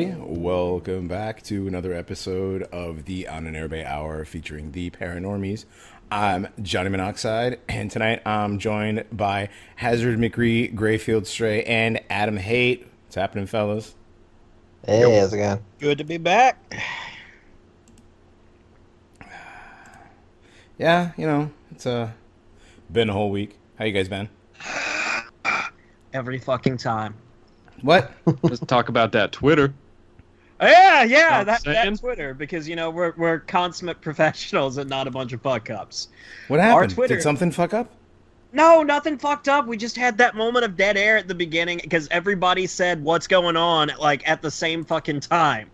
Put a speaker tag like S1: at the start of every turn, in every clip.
S1: everybody. Welcome back to another episode of the Ahnenerbe Hour featuring the Paranormies. I'm Johnny Monoxide, and tonight I'm joined by Hazzard, McRee, Greyfield, Stray, and Adam Haidt. What's happening, fellas?
S2: Hey, how's it going?
S3: Good to be back.
S1: Yeah, it's been a whole week. How you guys been?
S3: Every fucking time.
S1: What?
S4: Let's talk about that Twitter.
S3: Yeah, that
S4: saying?
S3: Twitter, because we're consummate professionals and not a bunch of fuck ups.
S1: What happened?
S3: Our Twitter-
S1: Did something fuck up?
S3: No, nothing fucked up. We just had that moment of dead air at the beginning because everybody said what's going on like at the same fucking time.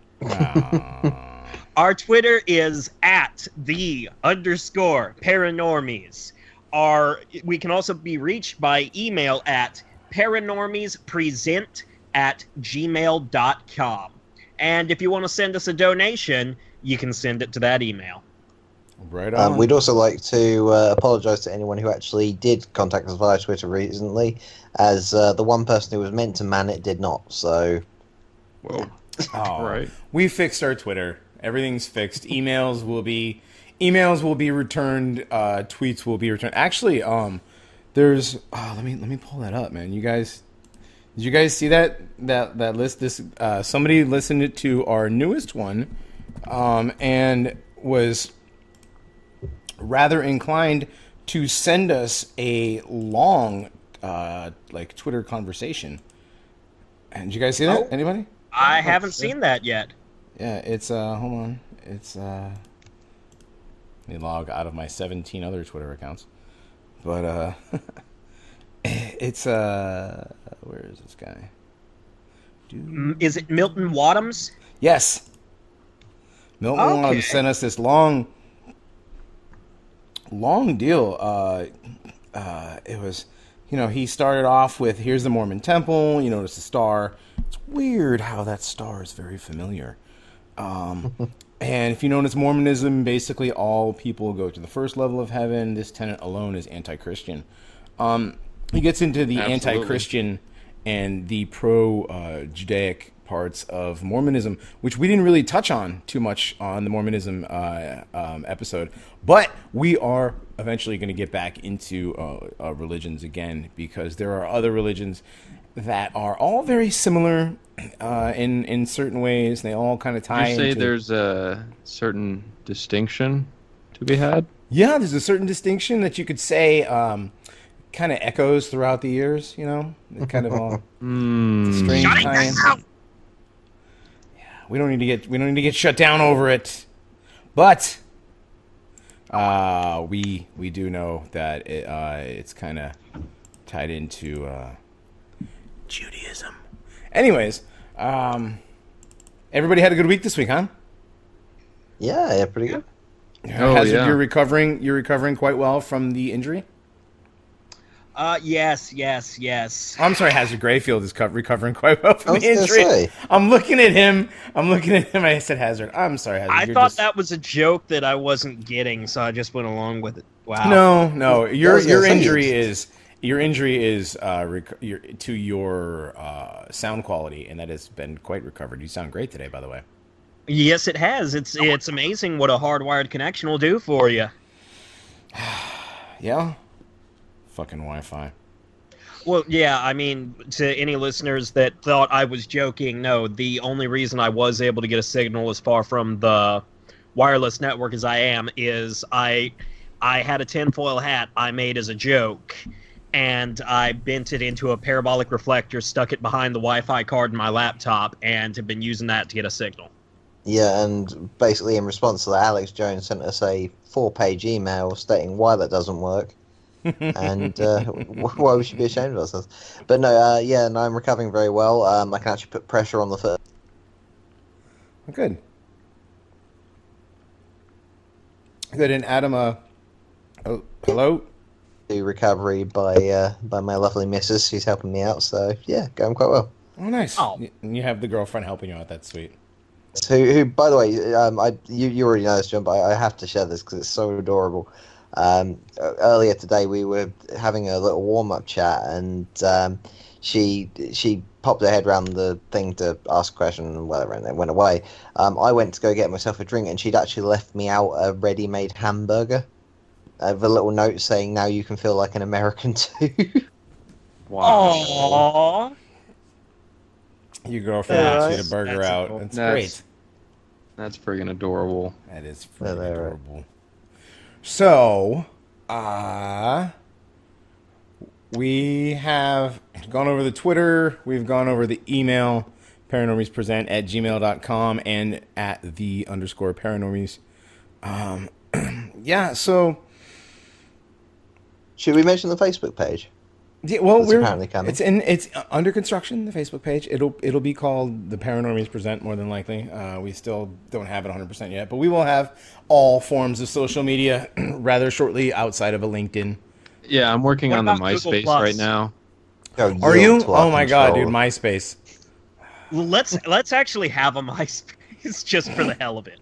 S3: Our Twitter is @the_Paranormies. We can also be reached by email at paranormiespresent@gmail.com. And if you want to send us a donation, you can send it to that email.
S1: Right on.
S2: We'd also like to apologise to anyone who actually did contact us via Twitter recently, as the one person who was meant to man it did not, so...
S4: Whoa.
S1: Oh,
S4: Right.
S1: We fixed our Twitter. Everything's fixed. Emails will be returned. Tweets will be returned. Actually, there's. Let me pull that up, man. Did you guys see that list? This somebody listened to our newest one, and was rather inclined to send us a long, Twitter conversation. And did you guys see that?
S3: Oh.
S1: Anybody?
S3: I haven't seen that yet.
S1: Yeah, it's hold on. It's let me log out of my 17 other Twitter accounts. But it's where is this guy?
S3: Is it Milton Wadhams?
S1: Yes. Milton
S3: Okay.
S1: Wadhams sent us this long deal. It was, he started off with, here's the Mormon temple, you notice the star. It's weird how that star is very familiar. And if you notice, Mormonism, basically all people go to the first level of heaven. This tenet alone is anti-Christian. He gets into the
S4: Absolutely.
S1: anti-Christian and the pro-Judaic parts of Mormonism, which we didn't really touch on too much on the Mormonism episode. But we are eventually going to get back into religions again, because there are other religions that are all very similar in certain ways. They all kind of tie
S4: Did you say
S1: into...
S4: there's a certain distinction to be had?
S1: Yeah, there's a certain distinction that you could say kind of echoes throughout the years, It kind of all strange tie-in. Yeah, we don't need to get shut down over it. But we do know that it's kind of tied into Judaism. Anyways, everybody had a good week this week, huh?
S2: Yeah, pretty good.
S1: Hazard,
S4: yeah.
S1: You're recovering quite well from the injury.
S3: Yes.
S1: I'm sorry, Hazard. Greyfield is recovering quite well from
S2: I was
S1: the
S2: gonna
S1: injury.
S2: say.
S1: I'm looking at him. I said Hazard. I'm sorry, Hazard.
S3: I
S1: You're
S3: thought
S1: just...
S3: that was a joke that I wasn't getting, so I just went along with it. Wow.
S1: No. Your
S2: was gonna say
S1: injury
S2: it's-
S1: is to your sound quality, and that has been quite recovered. You sound great today, by the way.
S3: Yes, it has. It's amazing what a hardwired connection will do for you.
S1: Yeah. Fucking Wi-Fi.
S3: Well, yeah, I mean, to any listeners that thought I was joking, no, the only reason I was able to get a signal as far from the wireless network as I am is I had a tinfoil hat I made as a joke, and I bent it into a parabolic reflector, stuck it behind the Wi-Fi card in my laptop, and have been using that to get a signal.
S2: Yeah, and basically in response to that, Alex Jones sent us a 4-page email stating why that doesn't work. And why we should be ashamed of ourselves. But no, I'm recovering very well. I can actually put pressure on the foot.
S1: Good. And Adam, hello?
S2: To recovery by my lovely missus, who's helping me out. So yeah, going quite well.
S1: Oh, nice.
S3: Oh.
S1: And you have the girlfriend helping you out. That's sweet.
S2: Who, by the way, you already know this, John, but I have to share this because it's so adorable. Earlier today we were having a little warm-up chat, and she popped her head around the thing to ask a question and whatever, and then went away. I went to go get myself a drink, and she'd actually left me out a ready-made hamburger with a little note saying, "Now you can feel like an American too."
S3: Wow. Aww.
S1: Your girlfriend wants you to burger out.
S3: Cool.
S1: That's great.
S4: That's friggin' adorable.
S1: That is
S2: Yeah,
S1: freaking
S2: they're-
S1: adorable. So, we have gone over the Twitter. We've gone over the email, paranormiespresent@gmail.com and at @the_paranormies. Yeah, so...
S2: Should we mention the Facebook page?
S1: Yeah, well,
S2: That's apparently coming.
S1: it's under construction. The Facebook page. It'll be called the Paranormies Present more than likely. We still don't have it 100% yet, but we will have all forms of social media rather shortly outside of a LinkedIn.
S4: Yeah, I'm working
S3: What
S4: on the
S3: about Google
S4: MySpace
S3: Plus?
S4: right now.
S1: Are you? Oh my god, dude, MySpace.
S3: Well, let's actually have a MySpace just for the hell of it.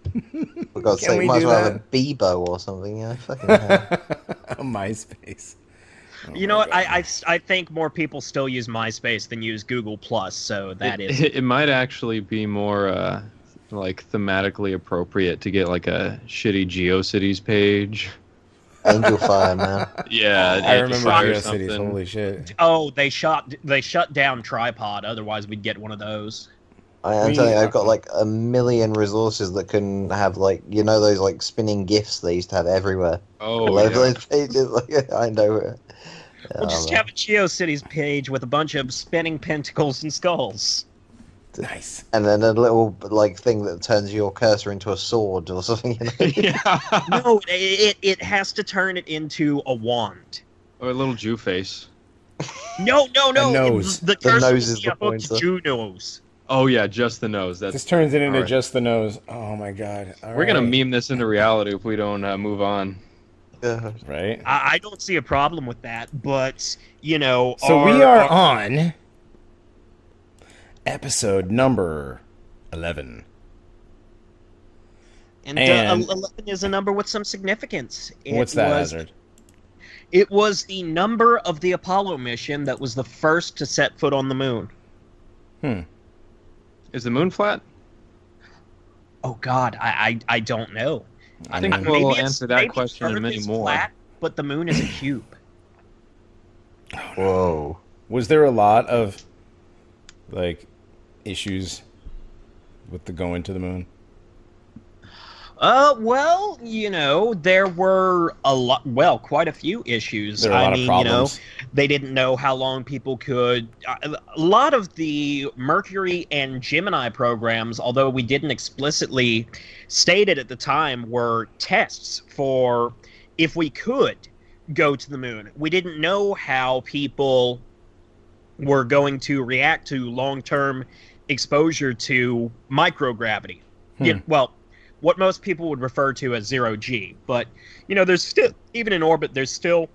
S2: For God's
S1: Can
S2: sake,
S1: we
S2: might as
S1: do
S2: well have a
S1: that?
S2: Bebo or something. Yeah, fucking hell.
S1: A MySpace.
S3: You know what? I think more people still use MySpace than use Google Plus, so that is.
S4: It might actually be more like thematically appropriate to get like a shitty GeoCities page.
S2: Angel Fire, man.
S4: Yeah,
S1: I remember
S4: Fire or
S1: GeoCities.
S4: something.
S1: Holy shit.
S3: Oh, they shut down Tripod. Otherwise, we'd get one of those.
S2: I'm telling you, I've got like a million resources that can have like those like spinning gifs they used to have everywhere.
S4: Oh,
S2: All over
S4: yeah.
S2: those pages, like I know.
S3: We'll just have a GeoCities page with a bunch of spinning pentacles and skulls.
S1: Nice.
S2: And then a little like thing that turns your cursor into a sword or something.
S4: Yeah.
S3: No, it has to turn it into a wand.
S4: Or a little Jew face.
S3: No.
S1: A nose.
S3: The
S2: The
S3: cursor
S2: nose
S3: will
S2: is
S3: be
S2: the
S3: a hooked
S2: pointer.
S3: Jew nose.
S4: Oh yeah, just the nose. That's
S1: This turns it into
S4: Alright.
S1: just the nose. Oh my god. All
S4: We're gonna
S1: right.
S4: meme this into reality if we don't move on.
S1: Right?
S3: I don't see a problem with that, but
S1: So we are on episode number 11.
S3: and
S1: and-
S3: 11 is a number with some significance.
S1: What's that, Hazzard?
S3: It was the number of the Apollo mission that was the first to set foot on the moon.
S4: Is the moon flat?
S3: Oh God, I don't know.
S4: I think
S1: mean,
S4: we'll
S3: Maybe
S4: answer that
S3: maybe
S4: question and
S3: Earth
S4: many
S3: is
S4: more.
S3: Flat, but the moon is a cube.
S2: Whoa.
S1: Was there a lot of like issues with the going to the moon?
S3: Well, there were quite a few issues.
S1: There were a lot of problems.
S3: They didn't know how long people could. A lot of the Mercury and Gemini programs, although we didn't explicitly state it at the time, were tests for if we could go to the moon. We didn't know how people were going to react to long-term exposure to microgravity. Yeah, well, what most people would refer to as zero-G. But, there's still, even in orbit, there's still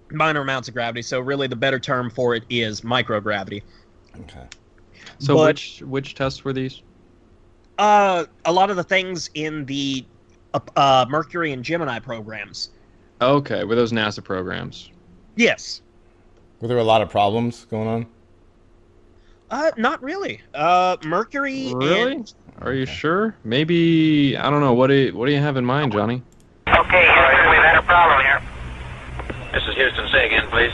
S3: minor amounts of gravity. So really the better term for it is microgravity.
S1: Okay.
S4: So
S3: But-
S4: which tests were these?
S3: A lot of the things in the Mercury and Gemini programs.
S4: Okay, were those NASA programs?
S3: Yes.
S1: Were there a lot of problems going on?
S3: Not really. Mercury
S4: Really?
S3: and...
S4: Are you sure? Maybe I don't know. What do you have in mind, Johnny?
S5: Okay, Houston, we've had a problem here. This is Houston. Say again, please.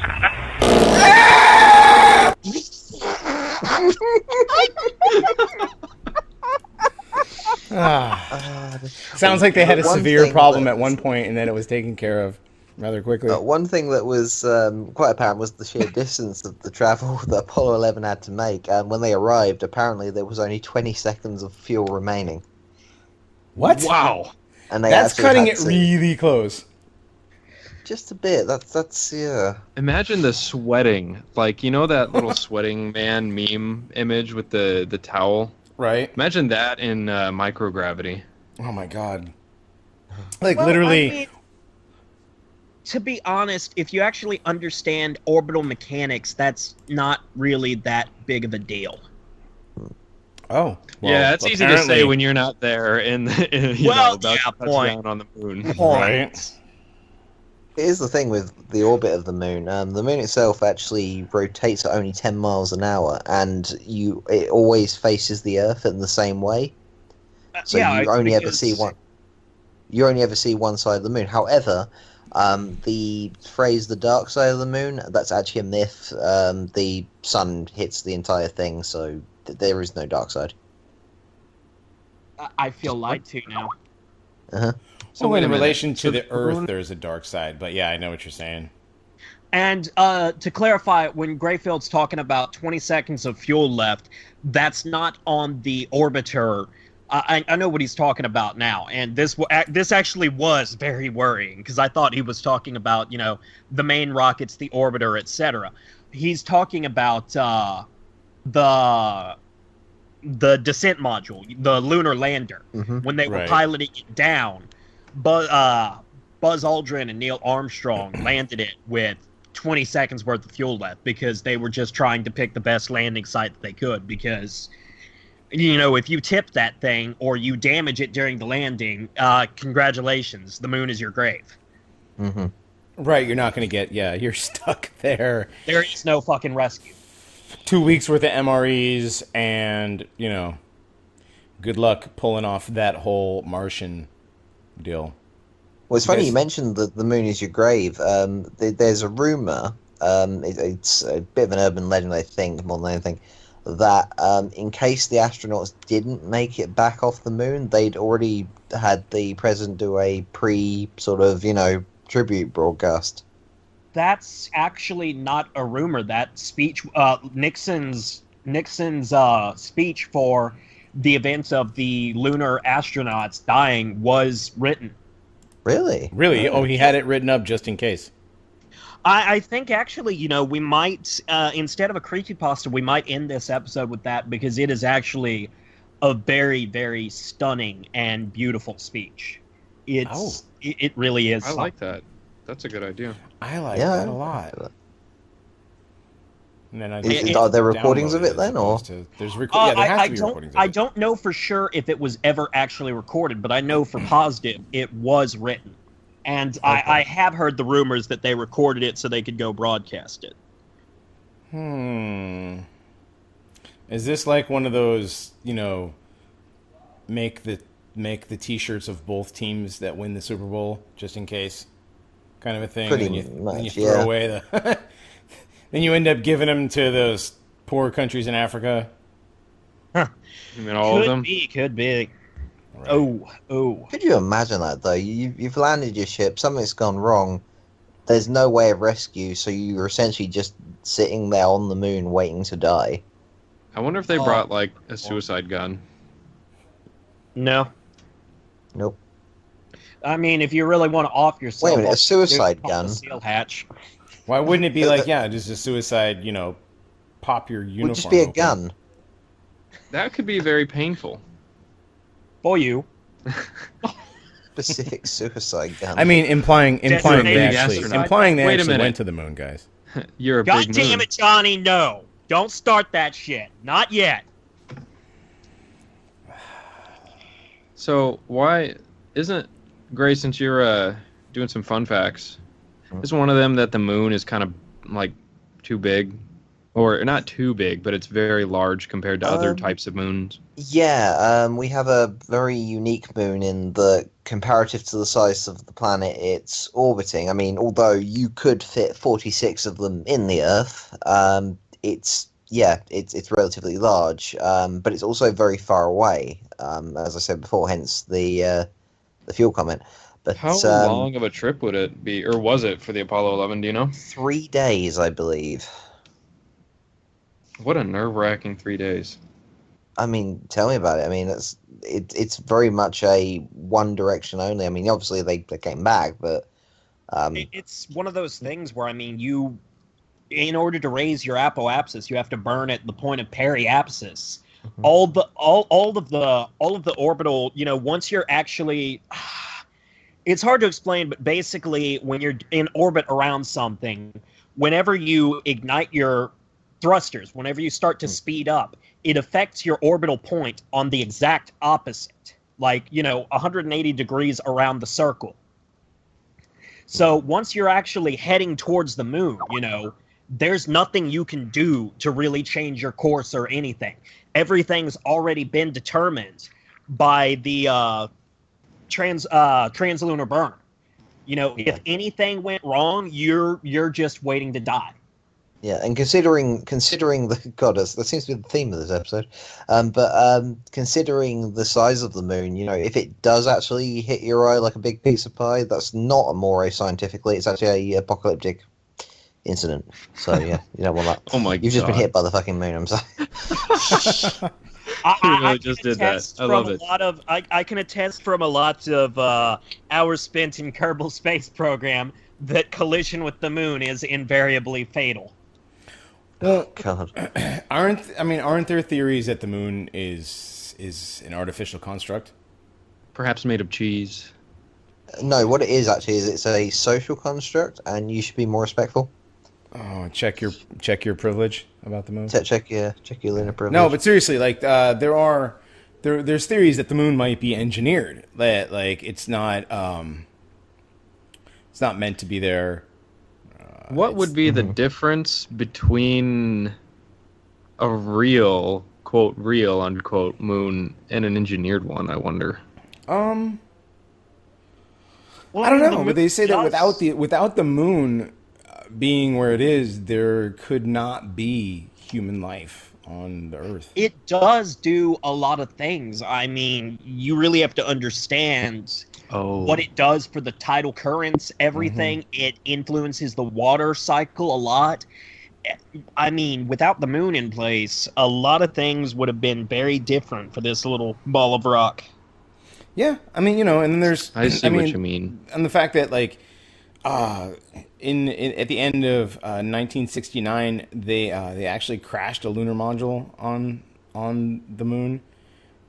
S1: Sounds like they had a
S2: One
S1: severe
S2: thing
S1: problem
S2: that-
S1: at one point and then it was taken care of rather quickly.
S2: One thing that was quite apparent was the sheer distance of the travel that Apollo 11 had to make. When they arrived, apparently there was only 20 seconds of fuel remaining.
S1: What?
S4: Wow.
S2: And they
S1: That's
S2: actually
S1: cutting
S2: had
S1: it
S2: to-
S1: really close.
S2: Just a bit. That's yeah.
S4: Imagine the sweating. Like, that little sweating man meme image with the towel?
S1: Right?
S4: Imagine that in microgravity.
S1: Oh my god. Like
S3: Well,
S1: literally.
S3: I mean, to be honest, if you actually understand orbital mechanics, that's not really that big of a deal.
S1: Oh. well,
S4: Yeah, it's easy to say
S1: apparently-
S4: when you're not there and
S3: Well,
S4: about
S3: yeah,
S4: to touch
S3: point.
S4: down on the moon.
S1: Right.
S2: Here's the thing with the orbit of the moon. The moon itself actually rotates at only 10 miles an hour, and it always faces the Earth in the same way. So
S3: Yeah,
S2: you only ever
S3: because-
S2: see one. You only ever see one side of the moon. However, the phrase "the dark side of the moon"—that's actually a myth. The sun hits the entire thing, so there is no dark side.
S3: I feel lied to now.
S2: Uh-huh.
S1: So
S4: wait
S1: in
S4: a minute.
S1: relation to
S4: So
S1: the
S4: the
S1: Earth,
S4: moon-
S1: there's a dark side. But yeah, I know what you're saying.
S3: And to clarify, when Greyfield's talking about 20 seconds of fuel left, that's not on the orbiter. I know what he's talking about now, and this actually was very worrying because I thought he was talking about the main rockets, the orbiter, etc. He's talking about the descent module, the lunar lander, when they were
S1: Right.
S3: piloting it down. Buzz Aldrin and Neil Armstrong landed it with 20 seconds worth of fuel left because they were just trying to pick the best landing site that they could because if you tip that thing or you damage it during the landing, congratulations, the moon is your grave.
S2: Mm-hmm.
S1: Right, you're not going to get. Yeah, you're stuck there.
S3: There is no fucking rescue.
S1: 2 weeks worth of MREs, and good luck pulling off that whole Martian deal.
S2: Well, it's
S1: You
S2: funny
S1: guys-
S2: you mentioned that the moon is your grave. There's a rumor. It's a bit of an urban legend, I think, more than anything, that in case the astronauts didn't make it back off the moon, they'd already had the president do a sort of, tribute broadcast.
S3: That's actually not a rumor. That speech, Nixon's speech for the events of the lunar astronauts dying was written.
S2: Really?
S1: Really? Oh, he had it written up just in case.
S3: I think actually, we might, instead of a creepypasta, we might end this episode with that because it is actually a very, very stunning and beautiful speech. It really is.
S4: I like that. That's a good idea.
S1: I like
S2: Yeah,
S1: that
S2: I
S1: a lot.
S2: like that.
S1: And then I
S2: Are there recordings of
S1: download
S2: it then,
S1: as
S2: or?
S1: opposed to- there's yeah, there has to be recordings of
S3: I
S1: it.
S3: don't know for sure if it was ever actually recorded, but I know for positive it was written. And I have heard the rumors that they recorded it so they could go broadcast it.
S1: Is this like one of those, make the T-shirts of both teams that win the Super Bowl just in case, kind of a thing?
S2: Pretty
S1: and then you
S2: much,
S1: throw
S2: yeah.
S1: away the. Then you end up giving them to those poor countries in Africa.
S4: I mean, all of them.
S3: Could be.
S1: Right.
S3: Oh.
S2: Could you imagine that, though? You've landed your ship, something's gone wrong, there's no way of rescue, so you're essentially just sitting there on the moon waiting to die.
S4: I wonder if they brought like a suicide gun.
S3: No.
S2: Nope.
S3: I mean, if you really want to off yourself...
S2: Wait a minute, a suicide
S3: off
S2: gun?
S3: the seal hatch.
S1: Why wouldn't it be like, just a suicide, pop your uniform
S2: Would just be a
S1: open?
S2: gun.
S4: That could be very painful.
S3: For you.
S2: Specific suicide gun.
S1: I mean, implying they
S3: Designated
S1: actually
S3: astronaut.
S1: implying they
S4: Wait a
S1: actually
S4: minute.
S1: went to the moon, guys.
S4: You're a
S3: God
S4: big
S3: damn
S4: moon.
S3: it, Johnny, no. Don't start that shit. Not yet.
S4: So why isn't Gray, since you're doing some fun facts, is one of them that the moon is kind of like too big, or not too big, but it's very large compared to other types of moons?
S2: Yeah, we have a very unique moon in the comparative to the size of the planet it's orbiting. I mean, although you could fit 46 of them in the Earth, it's relatively large, but it's also very far away. As I said before, hence the fuel comment. But
S4: How long of a trip would it be, or was it for the Apollo 11? Do you know?
S2: 3 days, I believe.
S4: What a nerve-wracking 3 days.
S2: I mean, tell me about it. I mean, it's very much a one direction only. I mean, obviously they came back, but
S3: It's one of those things where, I mean, in order to raise your apoapsis, you have to burn at the point of periapsis. All of the orbital, once you're actually, it's hard to explain, but basically when you're in orbit around something, whenever you ignite your thrusters, whenever you start to speed up, it affects your orbital point on the exact opposite, like 180 degrees around the circle. So once you're actually heading towards the moon, there's nothing you can do to really change your course or anything. Everything's already been determined by the translunar burn. If anything went wrong, you're just waiting to die.
S2: Yeah, and considering the God, that seems to be the theme of this episode. But considering the size of the moon, if it does actually hit your eye like a big piece of pie, that's not amore scientifically. It's actually a apocalyptic incident. So yeah, you don't want that.
S4: Oh my
S2: You've just been
S4: God.
S2: hit by the fucking moon. I'm sorry.
S3: I
S4: just
S3: can
S4: did that.
S3: attest
S4: I love
S3: from
S4: it.
S3: I can attest from a lot of hours spent in Kerbal Space Program that collision with the moon is invariably fatal.
S1: Well,
S2: God.
S1: aren't there theories that the moon is an artificial construct?
S4: Perhaps made of cheese.
S2: No, what it is actually is it's a social construct, and you should be more respectful.
S1: Oh, check your privilege about the moon.
S2: Check your lunar privilege.
S1: No, but seriously, like there's theories that the moon might be engineered. That like it's not meant to be there.
S4: What would be the difference between a real, quote, real, unquote, moon and an engineered one, I wonder?
S1: I don't know, but they say that without the moon being where it is, there could not be human life on the Earth.
S3: It does do a lot of things. I mean, you really have to understand what it does for the tidal currents, everything. It influences the water cycle a lot. I mean, without the moon in place, a lot of things would have been very different for this little ball of rock.
S1: Yeah, I mean, and then there's...
S4: I see what you mean.
S1: And the fact that, like, at the end of 1969, they actually crashed a lunar module on the moon,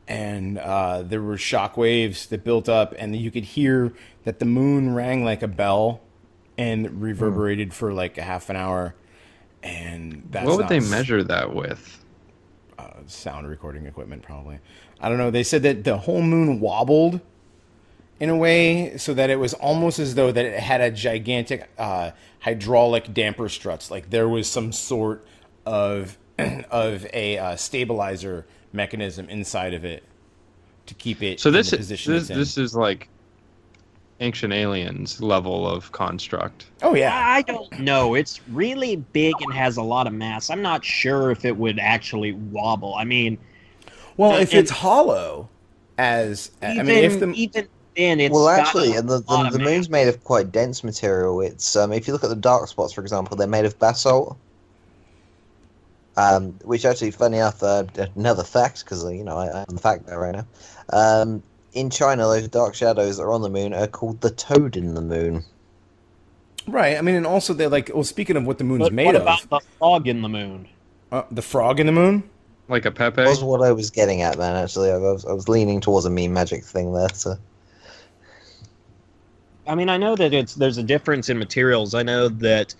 S1: and there were shock waves that built up, and you could hear that the moon rang like a bell and reverberated for like a half an hour. And that's
S4: what would they measure that with?
S1: Sound recording equipment, probably. I don't know. They said that the whole moon wobbled in a way so that it was almost as though that it had a gigantic hydraulic damper struts. Like there was some sort of a stabilizer mechanism inside of it to keep it
S4: So
S1: in
S4: this
S1: the position it's in.
S4: this is like Ancient Aliens level of construct.
S1: Oh yeah.
S3: I don't know. It's really big and has a lot of mass. I'm not sure if it would actually wobble. I mean,
S1: Well, if it's hollow, even
S3: then, it's
S2: Well,
S3: got
S2: actually,
S3: a
S2: and the
S3: lot of
S2: moon's
S3: mass.
S2: made of quite dense material. It's if you look at the dark spots, for example, they're made of basalt. Which actually, funny enough, another fact, because I'm the fact guy right now. In China, those dark shadows that are on the moon are called the toad in the moon.
S1: Right. I mean, and also they're like, well, speaking of what the moon's
S3: But
S1: made
S3: what
S1: of,
S3: about the fog in the moon?
S1: the frog in the moon.
S4: Like a Pepe?
S2: That was what I was getting at, man. Actually, I was leaning towards a meme magic thing there. So.
S3: I mean, I know that there's a difference in materials. I know that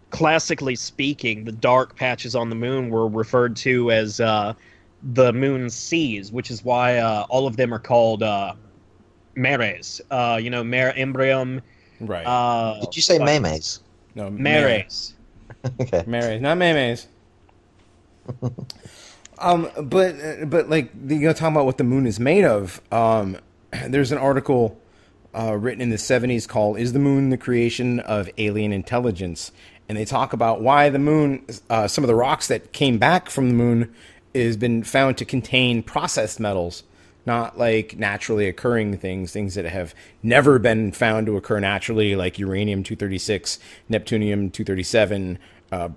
S3: classically speaking, the dark patches on the moon were referred to as the moon's seas, which is why all of them are called mares. Mare Imbrium.
S1: Right.
S2: Did you say memes?
S1: No.
S3: Mares.
S2: Okay.
S1: Marys, not memes. But like talking about what the moon is made of. There's an article written in the 70s called "Is the Moon the Creation of Alien Intelligence?" And they talk about why the moon, some of the rocks that came back from the moon, has been found to contain processed metals, not like naturally occurring things that have never been found to occur naturally, like uranium-236, neptunium-237,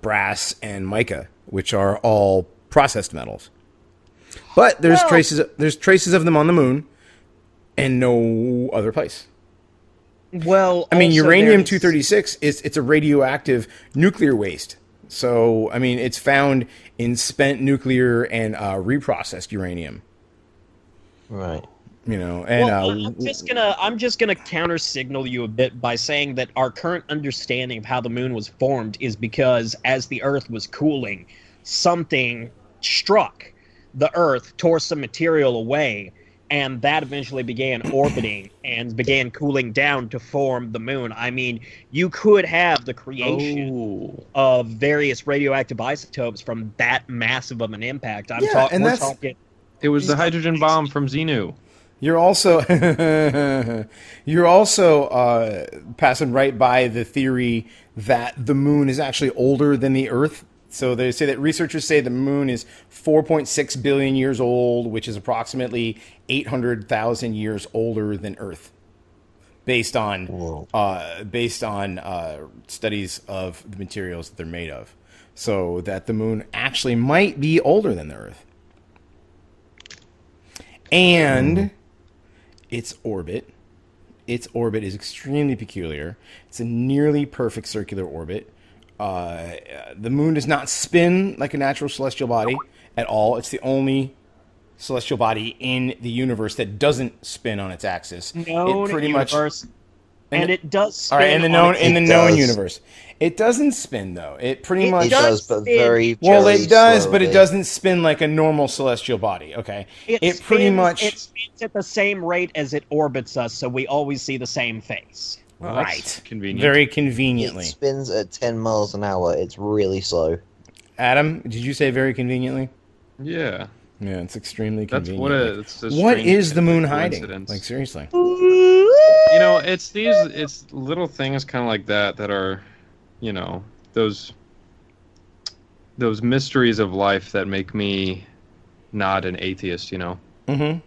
S1: brass, and mica, which are all processed metals. But there's traces of them on the moon and no other place.
S3: Well,
S1: I mean,
S3: also
S1: uranium-236 it's a radioactive nuclear waste. So, I mean, it's found in spent nuclear and reprocessed uranium.
S2: Right.
S1: And
S3: I'm just gonna counter signal you a bit by saying that our current understanding of how the moon was formed is because as the Earth was cooling, something struck the Earth, tore some material away, and that eventually began orbiting and began cooling down to form the moon. I mean, you could have the creation of various radioactive isotopes from that massive of an impact.
S1: And we're talking.
S4: It was the hydrogen bomb from Xenu.
S1: You're also passing right by the theory that the moon is actually older than the Earth. So they say that researchers say the moon is 4.6 billion years old, which is approximately 800,000 years older than Earth, based on studies of the materials that they're made of. So that the moon actually might be older than the Earth. And its orbit is extremely peculiar. It's a nearly perfect circular orbit. The moon does not spin like a natural celestial body at all. It's the only celestial body in the universe that doesn't spin on its axis.
S3: Known universe. And it does spin.
S1: All right, in the known universe. It doesn't spin though. It
S2: does, but very
S1: well. It does,
S2: slowly.
S1: but it doesn't spin like a normal celestial body. Okay, it spins
S3: at the same rate as it orbits us, so we always see the same face.
S4: Well,
S1: right,
S4: convenient.
S1: Very conveniently.
S2: It spins at 10 miles an hour. It's really slow.
S1: Adam, did you say very conveniently?
S4: Yeah.
S1: Yeah, it's extremely convenient.
S4: That's
S1: what is the moon hiding? Like, seriously.
S4: You know, it's little things kind of like that are, you know, those mysteries of life that make me not an atheist, you know?
S1: Mm-hmm.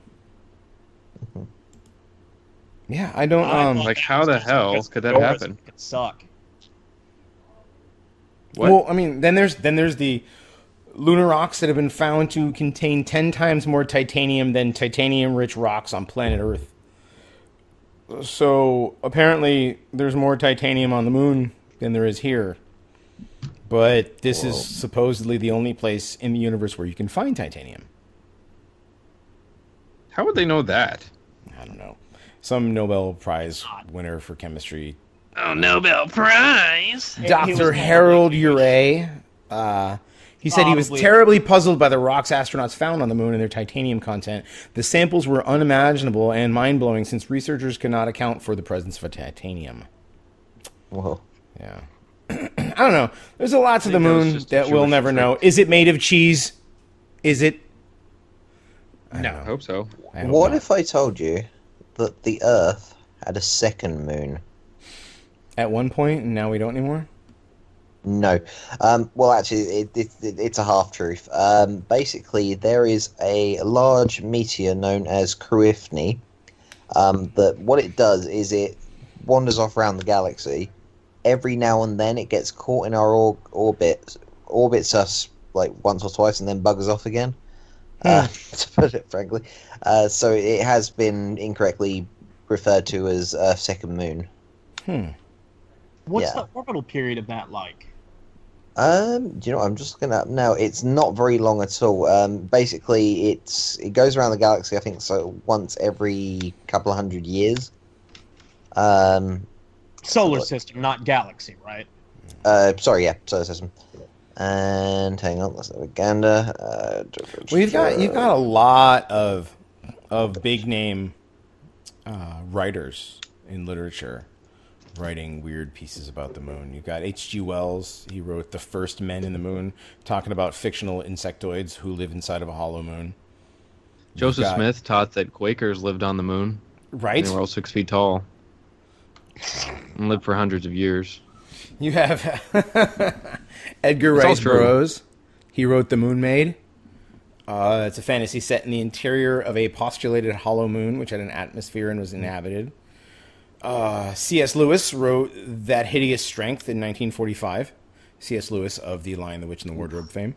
S1: Yeah, I don't,
S4: like, how the hell could that happen?
S3: It suck.
S4: What?
S1: Well, I mean, then there's the lunar rocks that have been found to contain 10 times more titanium than titanium-rich rocks on planet Earth. So, apparently, there's more titanium on the moon than there is here. But this is supposedly the only place in the universe where you can find titanium.
S4: How would they know that?
S1: I don't know. Some Nobel Prize winner for chemistry.
S3: Oh, Nobel Prize!
S1: Dr. Harold Urey. He said he was terribly puzzled by the rocks astronauts found on the moon and their titanium content. The samples were unimaginable and mind-blowing since researchers could not account for the presence of titanium.
S2: Whoa.
S1: Yeah. I don't know. There's a lot to the moon that we'll never know. Is it made of cheese? Is it?
S4: I hope so.
S2: What if I told you that the Earth had a second moon?
S1: At one point, and now we don't anymore?
S2: No. Well, actually, it's a half-truth. Basically, there is a large meteor known as Greyfield. That what it does is it wanders off around the galaxy. Every now and then, it gets caught in our orbits us like once or twice, and then buggers off again. To put it frankly, so it has been incorrectly referred to as a second moon.
S3: What's the orbital period of that like?
S2: Do you know what? I'm just looking up now. It's not very long at all. Basically, it goes around the galaxy, I think, so once every couple of 100 years.
S3: Solar system, not galaxy, right?
S2: Sorry, yeah, solar system. And hang on, let's have a gander.
S1: Well, you've got a lot of big name writers in literature writing weird pieces about the moon. You've got H.G. Wells. He wrote The First Men in the Moon, talking about fictional insectoids who live inside of a hollow moon.
S4: Joseph Smith taught that Quakers lived on the moon.
S1: Right.
S4: They were all 6 feet tall and lived for hundreds of years.
S1: You have Edgar Rice Burroughs. He wrote The Moon Maid. It's a fantasy set in the interior of a postulated hollow moon, which had an atmosphere and was inhabited. C.S. Lewis wrote That Hideous Strength in 1945. C.S. Lewis of The Lion, the Witch, and the Wardrobe fame.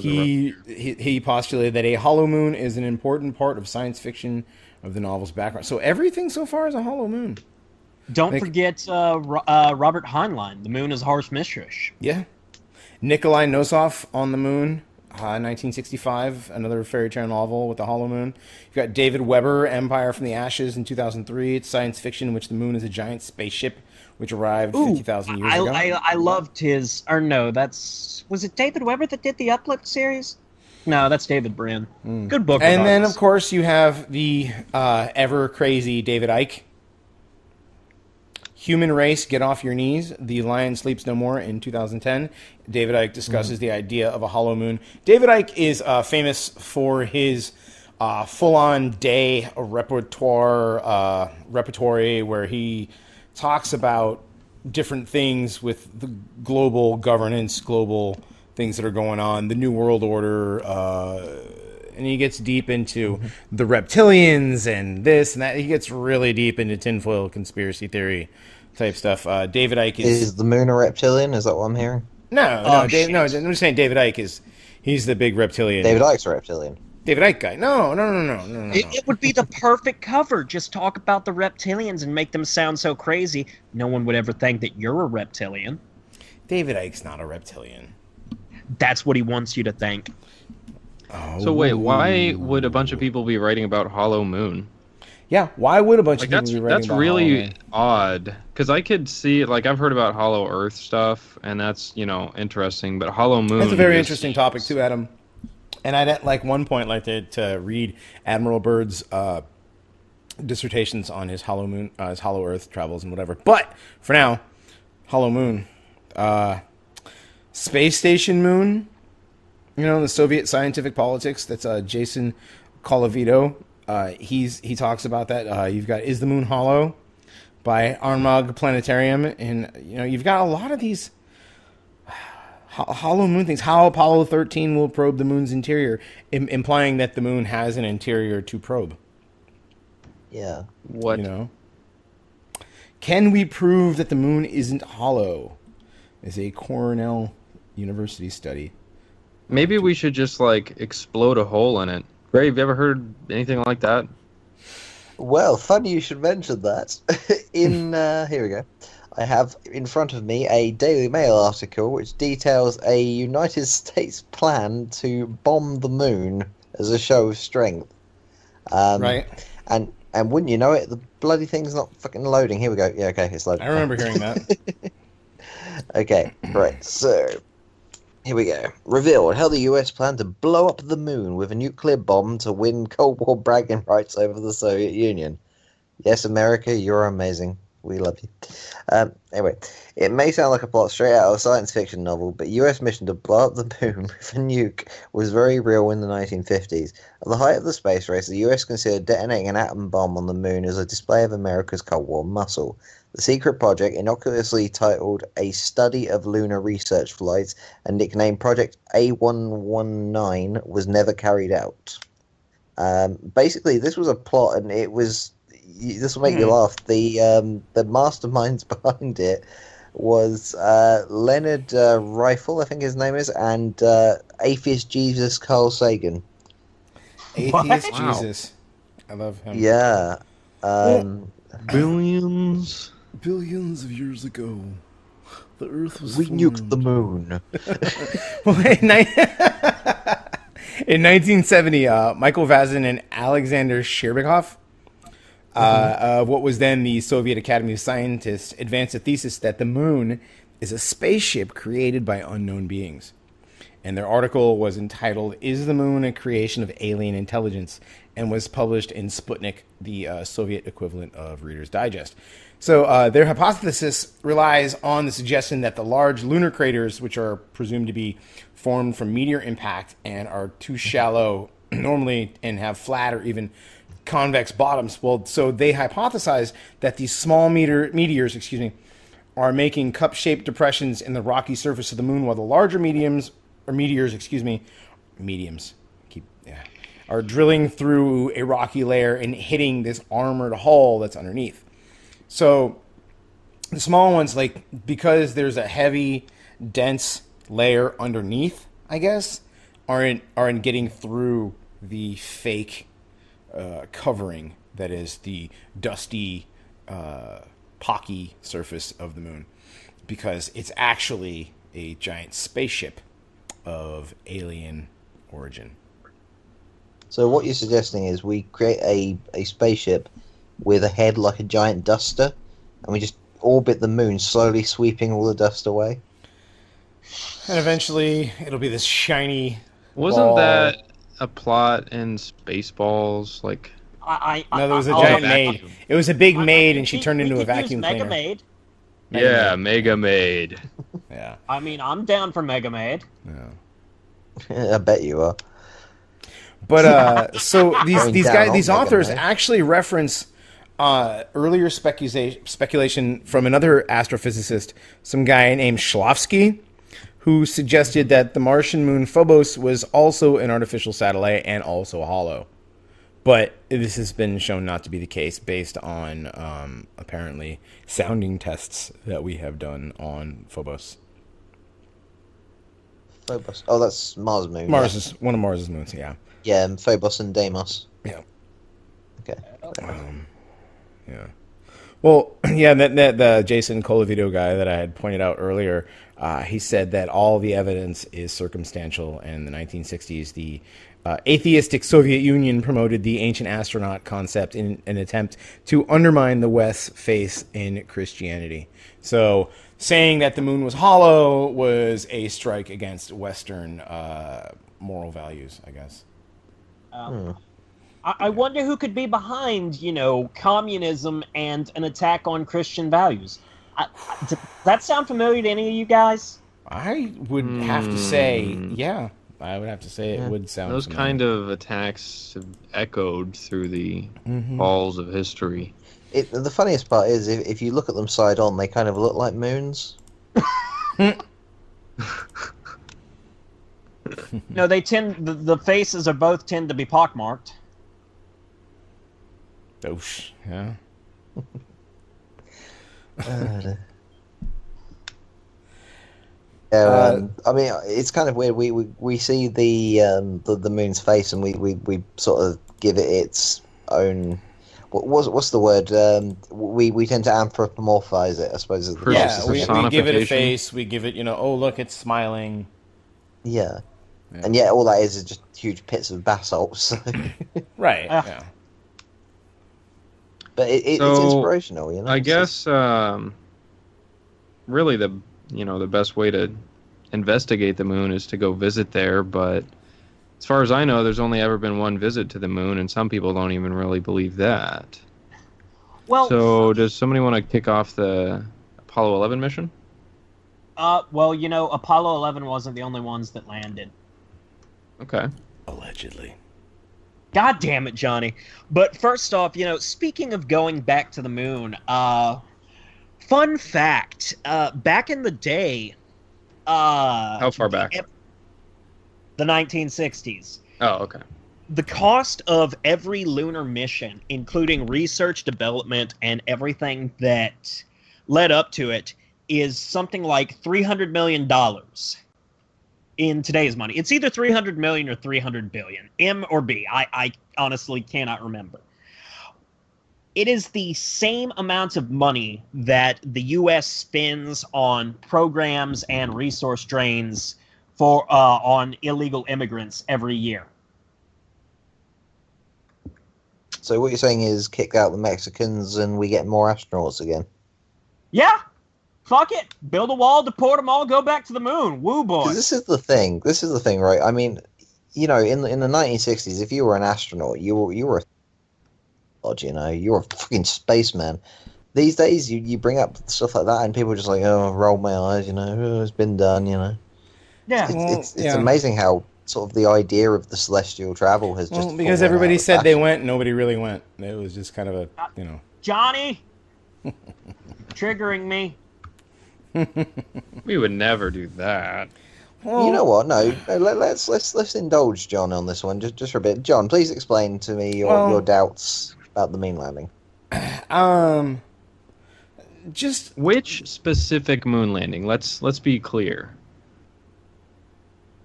S1: He postulated that a hollow moon is an important part of science fiction of the novel's background. So everything so far is a hollow moon.
S3: Don't forget Robert Heinlein, The Moon is a Harsh Mistress.
S1: Yeah. Nikolai Nosov on the Moon, 1965, another fairy tale novel with a hollow moon. You've got David Weber, Empire from the Ashes in 2003. It's science fiction in which the moon is a giant spaceship which arrived 50,000 years ago.
S3: I loved his... Or no, was it David Weber that did the Uplift series? No, that's David Brin. Good book.
S1: And then,
S3: regardless.
S1: of course, you have the ever crazy David Icke. Human Race, Get Off Your Knees. The Lion Sleeps No More in 2010. David Icke discusses the idea of a hollow moon. David Icke is famous for his full-on day repertory where he talks about different things with the global governance, global things that are going on, the New World Order, and he gets deep into the reptilians and this and that. He gets really deep into tinfoil conspiracy theory type stuff. David Icke
S2: Is the moon a reptilian? Is that what I'm hearing?
S1: No, I'm just saying David Icke he's the big reptilian.
S2: David Icke's a reptilian.
S1: David Icke guy. No.
S3: It would be the perfect cover. Just talk about the reptilians and make them sound so crazy. No one would ever think that you're a reptilian.
S1: David Icke's not a reptilian.
S3: That's what he wants you to think.
S1: Oh.
S4: So wait, why would a bunch of people be writing about Hollow Moon?
S1: Yeah, why would a bunch of people
S4: That's
S1: be writing
S4: that's
S1: about
S4: really
S1: Hollow Moon?
S4: odd because I could see I've heard about Hollow Earth stuff and that's interesting, but Hollow Moon.
S1: That's a very interesting topic too, Adam. And I'd at one point like to read Admiral Byrd's dissertations on his Hollow Moon, his Hollow Earth travels and whatever. But for now, Hollow Moon, space station moon. The Soviet scientific politics. That's Jason Colavito. He talks about that. You've got Is the Moon Hollow by Armagh Planetarium, and you've got a lot of these hollow moon things. How Apollo 13 will probe the moon's interior, implying that the moon has an interior to probe.
S2: Yeah.
S4: What?
S1: Can we prove that the moon isn't hollow? Is a Cornell University study.
S4: Maybe we should just explode a hole in it. Ray, have you ever heard anything like that?
S2: Well, funny you should mention that. Here we go. I have in front of me a Daily Mail article which details a United States plan to bomb the moon as a show of strength.
S1: Right.
S2: And wouldn't you know it, the bloody thing's not fucking loading. Here we go. Yeah, okay, it's loading.
S1: I remember hearing that.
S2: Okay, right, so here we go. Revealed how the US planned to blow up the moon with a nuclear bomb to win Cold War bragging rights over the Soviet Union. Yes, America, you're amazing. We love you. Anyway, it may sound like a plot straight out of a science fiction novel, but US mission to blow up the moon with a nuke was very real in the 1950s. At the height of the space race, the US considered detonating an atom bomb on the moon as a display of America's Cold War muscle. The secret project, innocuously titled A Study of Lunar Research Flights and nicknamed Project A119, was never carried out. Basically, this was a plot, and it was... This will make you laugh. The masterminds behind it was Leonard Rifle, I think his name is, and Atheist Jesus Carl Sagan.
S1: Atheist
S4: Wow.
S1: Jesus. I love him.
S2: Yeah.
S4: Billions.
S1: Billions of years ago, the Earth was
S2: We
S1: formed.
S2: nuked the moon.
S1: Well, in 1970, Michael Vazin and Alexander Sherbakov, of what was then the Soviet Academy of Scientists, advanced a thesis that the moon is a spaceship created by unknown beings. And their article was entitled, Is the Moon a Creation of Alien Intelligence? And was published in Sputnik, the Soviet equivalent of Reader's Digest. So their hypothesis relies on the suggestion that the large lunar craters, which are presumed to be formed from meteor impact and are too shallow normally and have flat or even convex bottoms. Well, so they hypothesize that these small meteors, are making cup-shaped depressions in the rocky surface of the moon, while the larger meteors, are drilling through a rocky layer and hitting this armored hull that's underneath. So the small ones, because there's a heavy, dense layer underneath, I guess, aren't getting through the fake covering that is the dusty, pocky surface of the moon, because it's actually a giant spaceship of alien origin.
S2: So what you're suggesting is we create a spaceship with a head like a giant duster, and we just orbit the moon, slowly sweeping all the dust away.
S1: And eventually it'll be this shiny
S4: Wasn't
S1: ball.
S4: that a plot in Spaceballs? Like,
S1: No, there was a
S3: I'll-
S1: giant
S4: vacuum.
S1: maid. It was a big
S3: I
S1: maid,
S3: mean,
S1: and she turned
S3: we
S1: into a
S3: could use
S1: vacuum
S3: Mega
S1: cleaner.
S3: Maid.
S4: yeah,
S1: Maid.
S4: Mega Maid.
S1: Yeah.
S3: I mean, I'm down for Mega Maid.
S1: Yeah.
S2: I bet you are.
S1: But so these
S2: Going
S1: these
S2: down
S1: guys,
S2: on
S1: these
S2: Mega
S1: authors
S2: Man.
S1: actually reference earlier speculation from another astrophysicist, some guy named Shklovsky, who suggested that the Martian moon Phobos was also an artificial satellite and also hollow. But this has been shown not to be the case based on apparently sounding tests that we have done on Phobos.
S2: Phobos. Oh, that's Mars moon.
S1: Mars is one of Mars's moons. Yeah.
S2: Yeah, and Phobos and Deimos.
S1: Yeah.
S2: Okay.
S1: Yeah. Well, yeah, that the Jason Colavito guy that I had pointed out earlier, he said that all the evidence is circumstantial. And in the 1960s, the atheistic Soviet Union promoted the ancient astronaut concept in an attempt to undermine the West's faith in Christianity. So saying that the moon was hollow was a strike against Western moral values, I guess.
S3: I wonder who could be behind, communism and an attack on Christian values. Does that sound familiar to any of you guys?
S1: I would have to say, yeah. I would have to say it would sound
S4: Those
S1: familiar.
S4: kind of attacks have echoed through the halls of history.
S2: The funniest part is if you look at them side on, they kind of look like moons.
S3: No, they the faces are both tend to be pockmarked.
S1: Oosh, yeah.
S2: I mean, it's kind of weird. We see the moon's face, and we sort of give it its own. What's the word? We tend to anthropomorphize it, I suppose. Is the
S1: Yeah,
S2: closest
S1: we
S2: thing.
S1: give it a
S4: Personification.
S1: face. We give it, oh, look, it's smiling.
S2: Yeah.
S1: Yeah.
S2: And yet all that is just huge pits of basalt. So.
S1: Right,
S3: Yeah.
S1: yeah.
S2: But it's
S4: So,
S2: inspirational, you know.
S4: I
S2: It's
S4: guess really the best way to investigate the moon is to go visit there, but as far as I know, there's only ever been one visit to the moon, and some people don't even really believe that.
S3: Well,
S4: So does somebody want to kick off the Apollo 11 mission?
S3: Apollo 11 wasn't the only ones that landed.
S4: Okay.
S1: Allegedly.
S3: God damn it, Johnny. But first off, speaking of going back to the moon, fun fact, back in the day,
S4: How far back?
S3: the 1960s,
S4: Oh, okay.
S3: the cost of every lunar mission, including research, development, and everything that led up to it, is something like $300 million in today's money. It's either 300 million or 300 billion. M or B. I honestly cannot remember. It is the same amount of money that the U.S. spends on programs and resource drains for on illegal immigrants every year.
S2: So what you're saying is kick out the Mexicans and we get more astronauts again.
S3: Yeah, fuck it. Build a wall, deport them all, go back to the moon. Woo, boy.
S2: 'Cause this is the thing. This is the thing, right? I mean, in the 1960s, if you were an astronaut, you were a god, you were a fucking spaceman. These days, you bring up stuff like that, and people are just like, oh, roll my eyes, oh, it's been done,
S3: Yeah.
S2: It's amazing how sort of the idea of the celestial travel has just
S1: because
S2: fallen
S1: everybody
S2: out of
S1: said they
S2: fashion.
S1: went, nobody really went. It was just kind of a,
S3: Johnny, triggering me.
S4: We would never do that.
S2: You know what? No, let's indulge John on this one just for a bit. John, please explain to me your doubts about the moon landing.
S1: just
S4: Which specific moon landing? Let's be clear.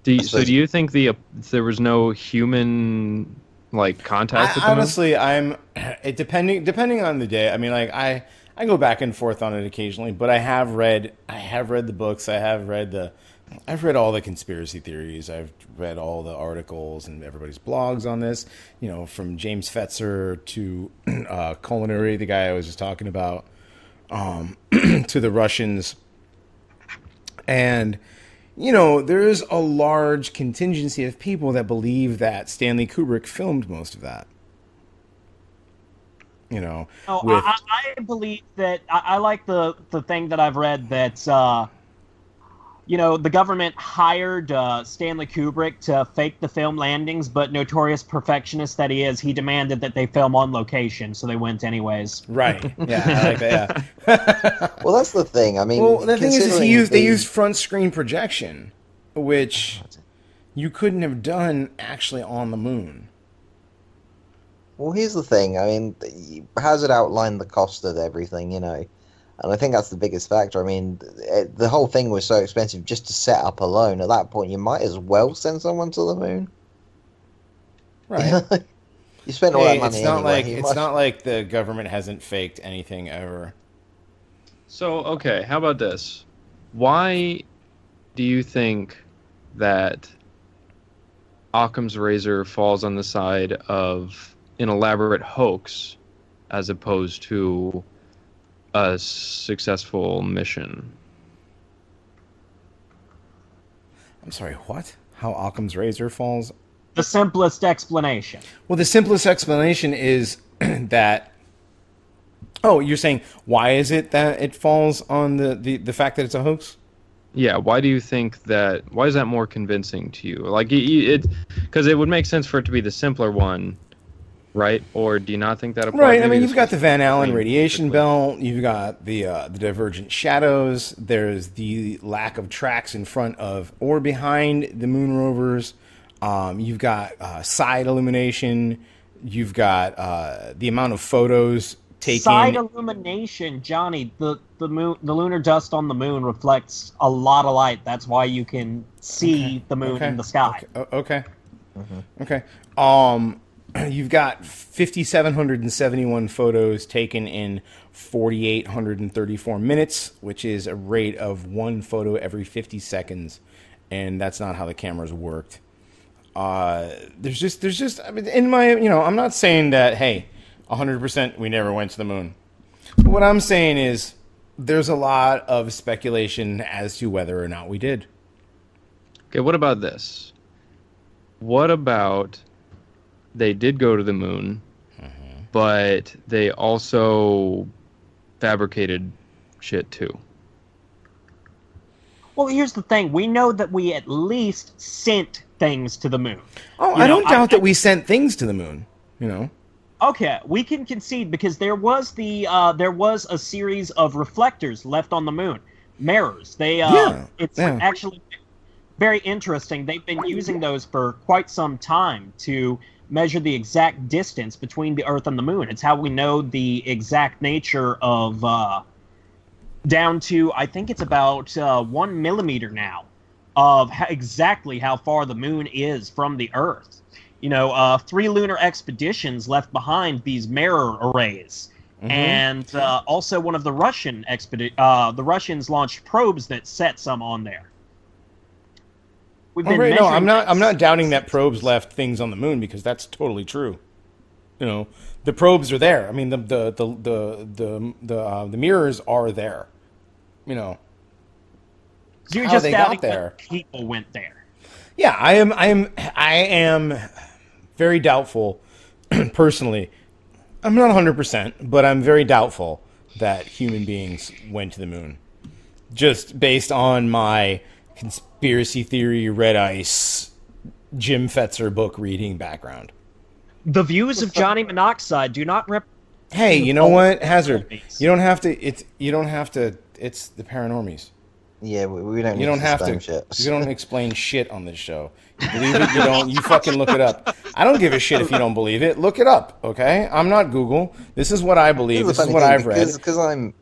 S4: Do you think there was no human contact with the moon?
S1: honestly, depending on the day. I mean, I go back and forth on it occasionally, but I have read the books. I've read all the conspiracy theories. I've read all the articles and everybody's blogs on this. From James Fetzer to Culinary, the guy I was just talking about, to the Russians, and there's a large contingency of people that believe that Stanley Kubrick filmed most of that.
S3: Oh, I believe that I like the thing that I've read that the government hired Stanley Kubrick to fake the film landings, but notorious perfectionist that he is, he demanded that they film on location, so they went anyways.
S1: Right. Yeah, I like that. Yeah.
S2: Well, that's the thing. I mean,
S1: the thing is they used front screen projection, which you couldn't have done actually on the moon.
S2: Well, here's the thing. I mean, Hazzard outlined the cost of everything, and I think that's the biggest factor. I mean, the whole thing was so expensive just to set up alone. At that point, you might as well send someone to the moon.
S1: Right.
S2: You spent all that money anyway.
S1: It's not like the government hasn't faked anything ever.
S4: So, okay, how about this? Why do you think that Occam's razor falls on the side of an elaborate hoax as opposed to a successful mission?
S1: I'm sorry, what? How Occam's razor falls?
S3: The simplest explanation.
S1: Well, the simplest explanation is that... Oh, you're saying, why is it that it falls on the fact that it's a hoax?
S4: Yeah, why do you think that... Why is that more convincing to you? Like, because it would make sense for it to be the simpler one, right? Or do you not think that applies?
S1: Right, I mean, you've got the Van Allen radiation belt, you've got the divergent shadows, there's the lack of tracks in front of or behind the moon rovers, you've got side illumination, you've got the amount of photos taken.
S3: Side illumination, Johnny, the lunar dust on the moon reflects a lot of light. That's why you can see the moon in the sky.
S1: Okay. Okay. You've got 5,771 photos taken in 4,834 minutes, which is a rate of one photo every 50 seconds, and that's not how the cameras worked. There's just, I mean, I'm not saying that, hey, 100% we never went to the moon. But what I'm saying is there's a lot of speculation as to whether or not we did.
S4: Okay, what about this? What about they did go to the moon, but they also fabricated shit too?
S3: Well, here's the thing. We know that we at least sent things to the moon.
S1: Oh, I don't doubt that we sent things to the moon,
S3: Okay, we can concede because there was a series of reflectors left on the moon, mirrors. It's actually very interesting. They've been using those for quite some time to measure the exact distance between the Earth and the moon. It's how we know the exact nature of down to, I think it's about 1 millimeter now of exactly how far the moon is from the Earth. 3 lunar expeditions left behind these mirror arrays. And also one of the the Russians launched probes that set some on there.
S1: I'm not doubting that probes left things on the moon, because that's totally true. The probes are there. I mean, the mirrors are there.
S3: So you're just doubting that people went there.
S1: Yeah, I am very doubtful, personally. I'm not 100%, but I'm very doubtful that human beings went to the moon. Just based on my conspiracy theory, red ice, Jim Fetzer book reading background.
S3: The views of Johnny Monoxide do not
S1: Hey, you know what, Hazzard? You don't have to. It's the Paranormies.
S2: Yeah, we don't.
S1: You don't have to.
S2: Shit.
S1: You don't explain shit on this show. You believe it? You don't. You fucking look it up. I don't give a shit if you don't believe it. Look it up, okay? I'm not Google. This is what I believe. This is what I've read.
S2: Because I'm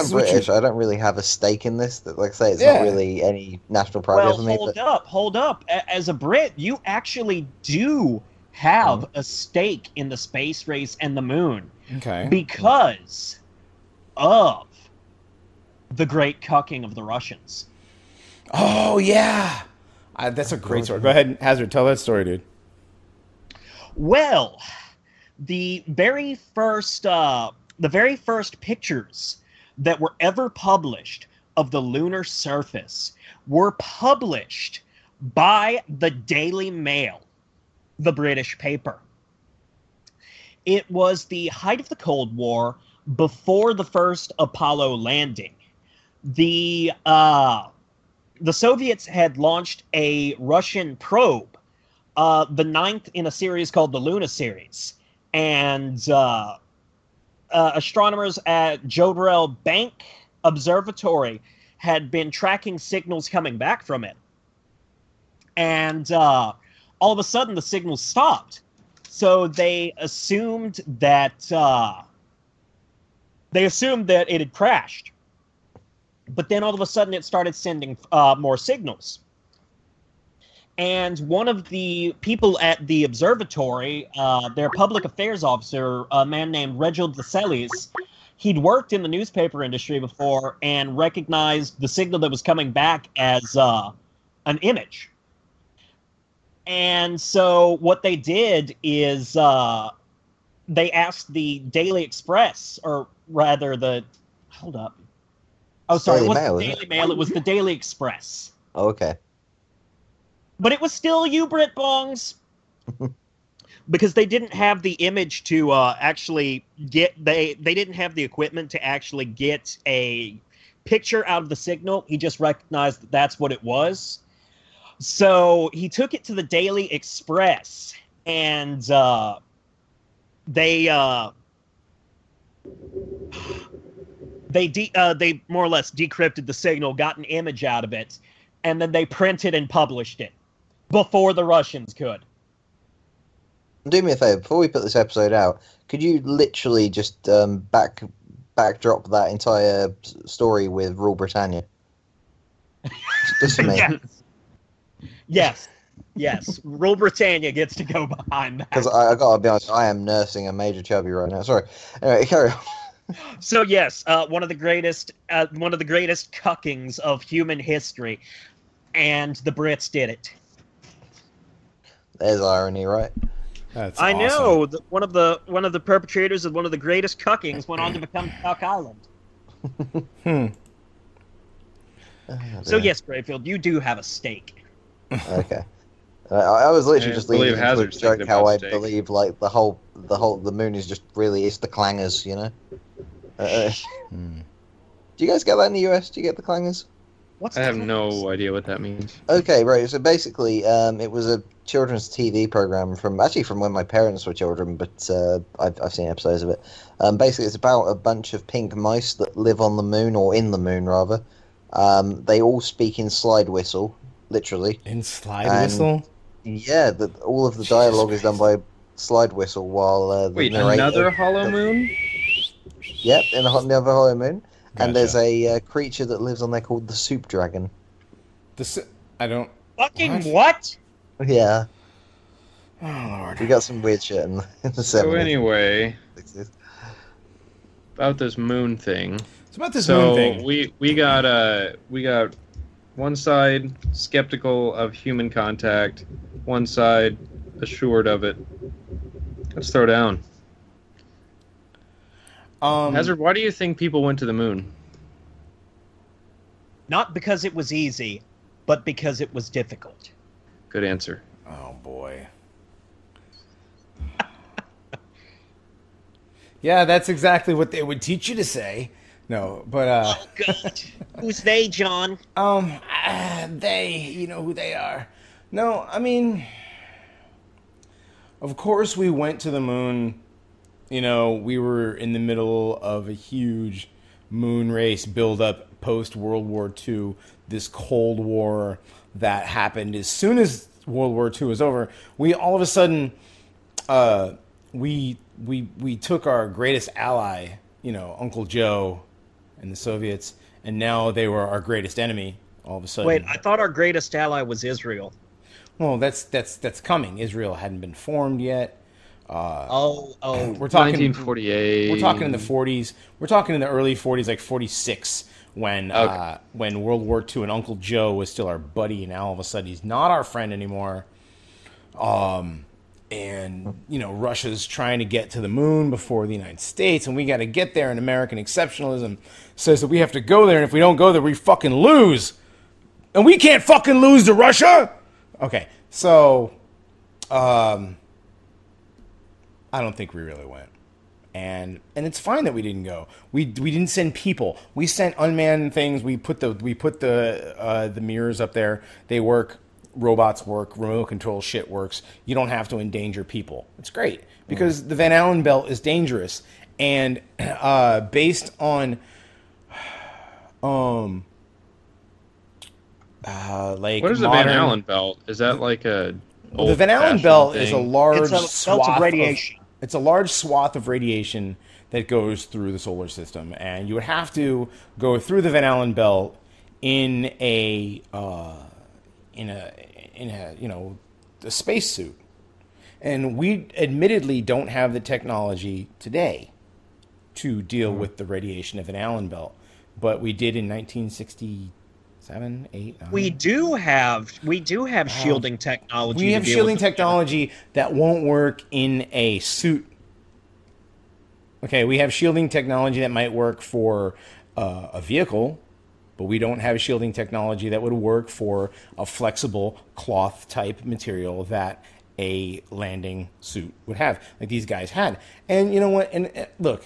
S2: British, I don't really have a stake in this. Like I say, it's not really any national pride for me.
S3: Hold up. As a Brit, you actually do have a stake in the space race and the moon.
S1: Okay.
S3: Because of the great cucking of the Russians.
S1: Oh, yeah. That's a great story. Go ahead, Hazzard. Tell that story, dude.
S3: Well, the very first pictures that were ever published of the lunar surface were published by the Daily Mail, the British paper. It was the height of the Cold War, before the first Apollo landing. The Soviets had launched a Russian probe, the ninth in a series called the Luna series, and astronomers at Jodrell Bank Observatory had been tracking signals coming back from it. And all of a sudden, the signals stopped. So they assumed that it had crashed. But then all of a sudden, it started sending more signals. And one of the people at the observatory, their public affairs officer, a man named Reginald Lascelles, he'd worked in the newspaper industry before and recognized the signal that was coming back as an image. And so what they did is they asked the Daily Express, or rather the... Hold up. Oh, sorry, it wasn't the Daily Mail, it was the Daily Express.
S2: Oh, okay.
S3: But it was still you, Brit Bongs. Because they didn't have the image to actually get... They didn't have the equipment to actually get a picture out of the signal. He just recognized that that's what it was. So he took it to the Daily Express, and they more or less decrypted the signal, got an image out of it, and then they printed and published it before the Russians could.
S2: Do me a favor, before we put this episode out, could you literally just backdrop that entire story with Rule Britannia? Just for me.
S3: Yes. Rule Britannia gets to go behind that.
S2: Because I gotta be honest, I am nursing a major chubby right now. Sorry. Anyway, carry on.
S3: So yes, one of the greatest cuckings of human history, and the Brits did it.
S2: There's irony, right?
S1: That's
S3: I
S1: awesome.
S3: know. One of the perpetrators of one of the greatest cuckings went on to become Duck Island. So yes, Greyfield, you do have a stake.
S2: Okay. I was literally just leaving
S4: Hazzard
S2: to joke how I believe like the moon is just really it's the clangers, you know. Do you guys get that in the US? Do you get the clangers?
S3: What's
S4: I have no idea what that means.
S2: Okay, right. So basically, it was a children's TV program from when my parents were children, but I've seen episodes of it. Basically, it's about a bunch of pink mice that live on the moon, or in the moon rather. They all speak in slide whistle, literally.
S1: In slide whistle?
S2: Yeah, all of the dialogue is done by slide whistle while the
S4: Wait,
S2: narrator...
S4: another hollow moon?
S2: Yep, in another hollow moon.
S1: Gotcha.
S2: And there's a creature that lives on there called the soup dragon.
S1: I don't...
S3: Fucking what?
S2: Yeah.
S1: Oh, Lord.
S2: We got some weird shit in the 70s.
S4: So anyway, about this moon thing.
S1: It's about this moon thing.
S4: So we got one side skeptical of human contact, one side assured of it. Let's throw down. Hazzard, why do you think people went to the moon?
S3: Not because it was easy, but because it was difficult.
S4: Good answer.
S1: Oh, boy. Yeah, that's exactly what they would teach you to say. No, but
S3: Oh God, who's they, John?
S1: they, you know who they are. No, I mean, of course we went to the moon. You know, we were in the middle of a huge moon race build-up post-World War II, this Cold War that happened as soon as World War II was over. We all of a sudden, we took our greatest ally, you know, Uncle Joe and the Soviets, and now they were our greatest enemy all of a sudden.
S3: Wait, I thought our greatest ally was Israel.
S1: Well, that's coming. Israel hadn't been formed yet. We're talking
S4: 1948.
S1: We're talking in the 40s. We're talking in the early 40s, like 46, when World War II and Uncle Joe was still our buddy, and now all of a sudden he's not our friend anymore. and Russia's trying to get to the moon before the United States, and we got to get there, and American exceptionalism says that we have to go there, and if we don't go there, we fucking lose. And we can't fucking lose to Russia! Okay, so, I don't think we really went. And it's fine that we didn't go. We didn't send people. We sent unmanned things. We put the mirrors up there. They work. Robots work. Remote control shit works. You don't have to endanger people. It's great because the Van Allen belt is dangerous. And based on
S4: what is the Van Allen belt? Is that like a
S1: the Van Allen belt is a large
S3: swath of radiation.
S1: It's a large swath of radiation that goes through the solar system, and you would have to go through the Van Allen belt in a spacesuit. And we admittedly don't have the technology today to deal with the radiation of an Allen belt, but we did in 1967, 8.
S3: We do have shielding technology.
S1: We have shielding technology that won't work in a suit. Okay, we have shielding technology that might work for a vehicle, but we don't have shielding technology that would work for a flexible cloth type material that a landing suit would have, like these guys had. And you know what? And look,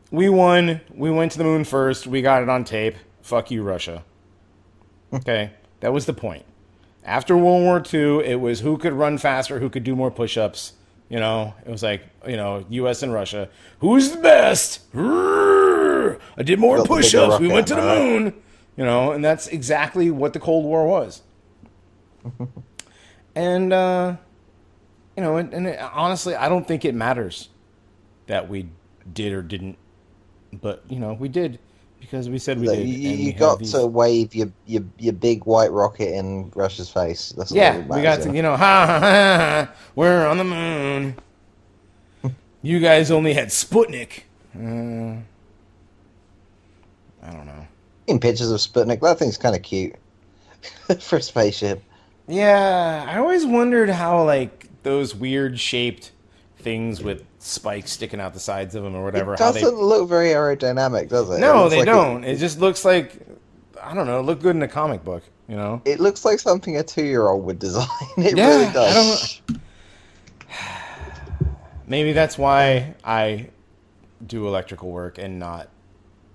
S1: we won. We went to the moon first. We got it on tape. Fuck you, Russia. Okay, that was the point. After World War II, it was who could run faster, who could do more push-ups. It was like, U.S. and Russia. Who's the best? I did more push-ups. We went to the moon. And that's exactly what the Cold War was. And, honestly, I don't think it matters that we did or didn't. But, we did. Because we said we did.
S2: You got to wave your big white rocket in Russia's face. That's
S1: we got to, ha, ha, ha, we're on the moon. You guys only had Sputnik. I don't know.
S2: In pictures of Sputnik, that thing's kind of cute for a spaceship.
S1: Yeah, I always wondered how, those weird shaped things with spikes sticking out the sides of them or whatever.
S2: It doesn't look very aerodynamic, does it?
S1: No, they don't. It just looks like, I don't know, it looked good in a comic book,
S2: It looks like something a 2-year-old would design. It really does.
S1: Maybe that's why I do electrical work and not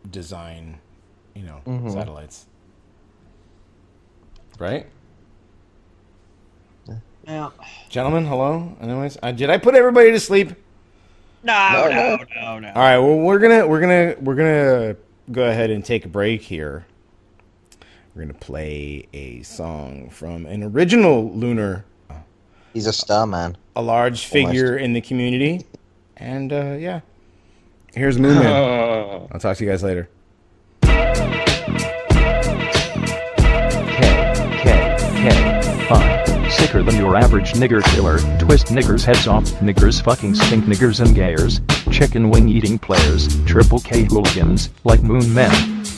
S1: design, satellites. Right?
S3: Yeah.
S1: Gentlemen, hello. Anyways, did I put everybody to sleep?
S3: No.
S1: All right. Well, we're gonna go ahead and take a break here. We're gonna play a song from an original lunar.
S2: He's a star man.
S1: A large figure in the community, and here's Moon Man. I'll talk to you guys later.
S6: K, fine. Sicker than your average nigger killer. Twist niggers heads off. Niggers fucking stink. Niggers and gayers. Chicken wing eating players. Triple K hooligans. Like Moon Men.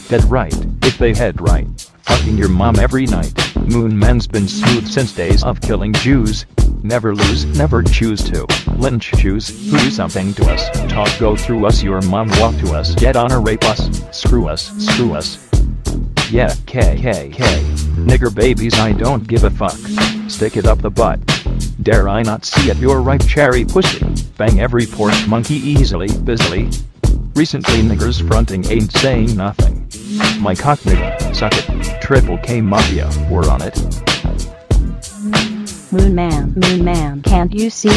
S6: Dead right. If they head right. Fucking your mom every night. Moon Men's been smooth since days of killing Jews. Never lose, never choose to. Lynch Jews who do something to us. Talk go through us. Your mom walk to us. Get on or rape us. Screw us. Screw us. Yeah, K. Nigger babies, I don't give a fuck. Stick it up the butt. Dare I not see it, your ripe cherry pussy. Bang every porch monkey easily, busily. Recently niggers fronting ain't saying nothing. My cock nigga, suck it. Triple K Mafia, we're on it.
S7: Moon Man, can't you see?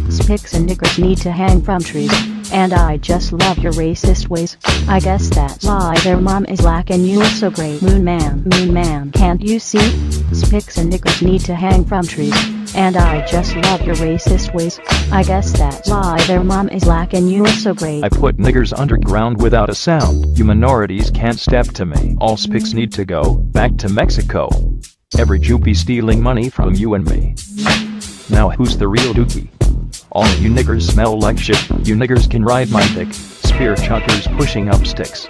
S7: Spics and niggers need to hang from trees. And I just love your racist ways. I guess that's why their mom is black and you are so great. Moon Man, can't you see? Spics and niggers need to hang from trees. And I just love your racist ways. I guess that's why their mom is black and you are so great.
S6: I put niggers underground without a sound. You minorities can't step to me. All spics need to go back to Mexico. Every Jew be stealing money from you and me. Now who's the real dookie? All you niggers smell like shit. You niggers can ride my dick. Spear chuckers pushing up sticks.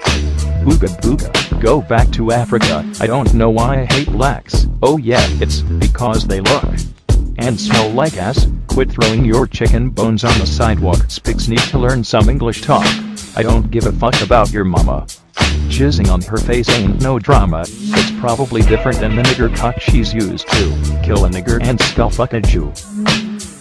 S6: Booga booga, go back to Africa. I don't know why I hate blacks. Oh yeah, it's because they look and smell like ass. Quit throwing your chicken bones on the sidewalk. Spics need to learn some English talk. I don't give a fuck about your mama. Jizzing on her face ain't no drama. It's probably different than the nigger cock she's used to kill a nigger and skull fuck a Jew.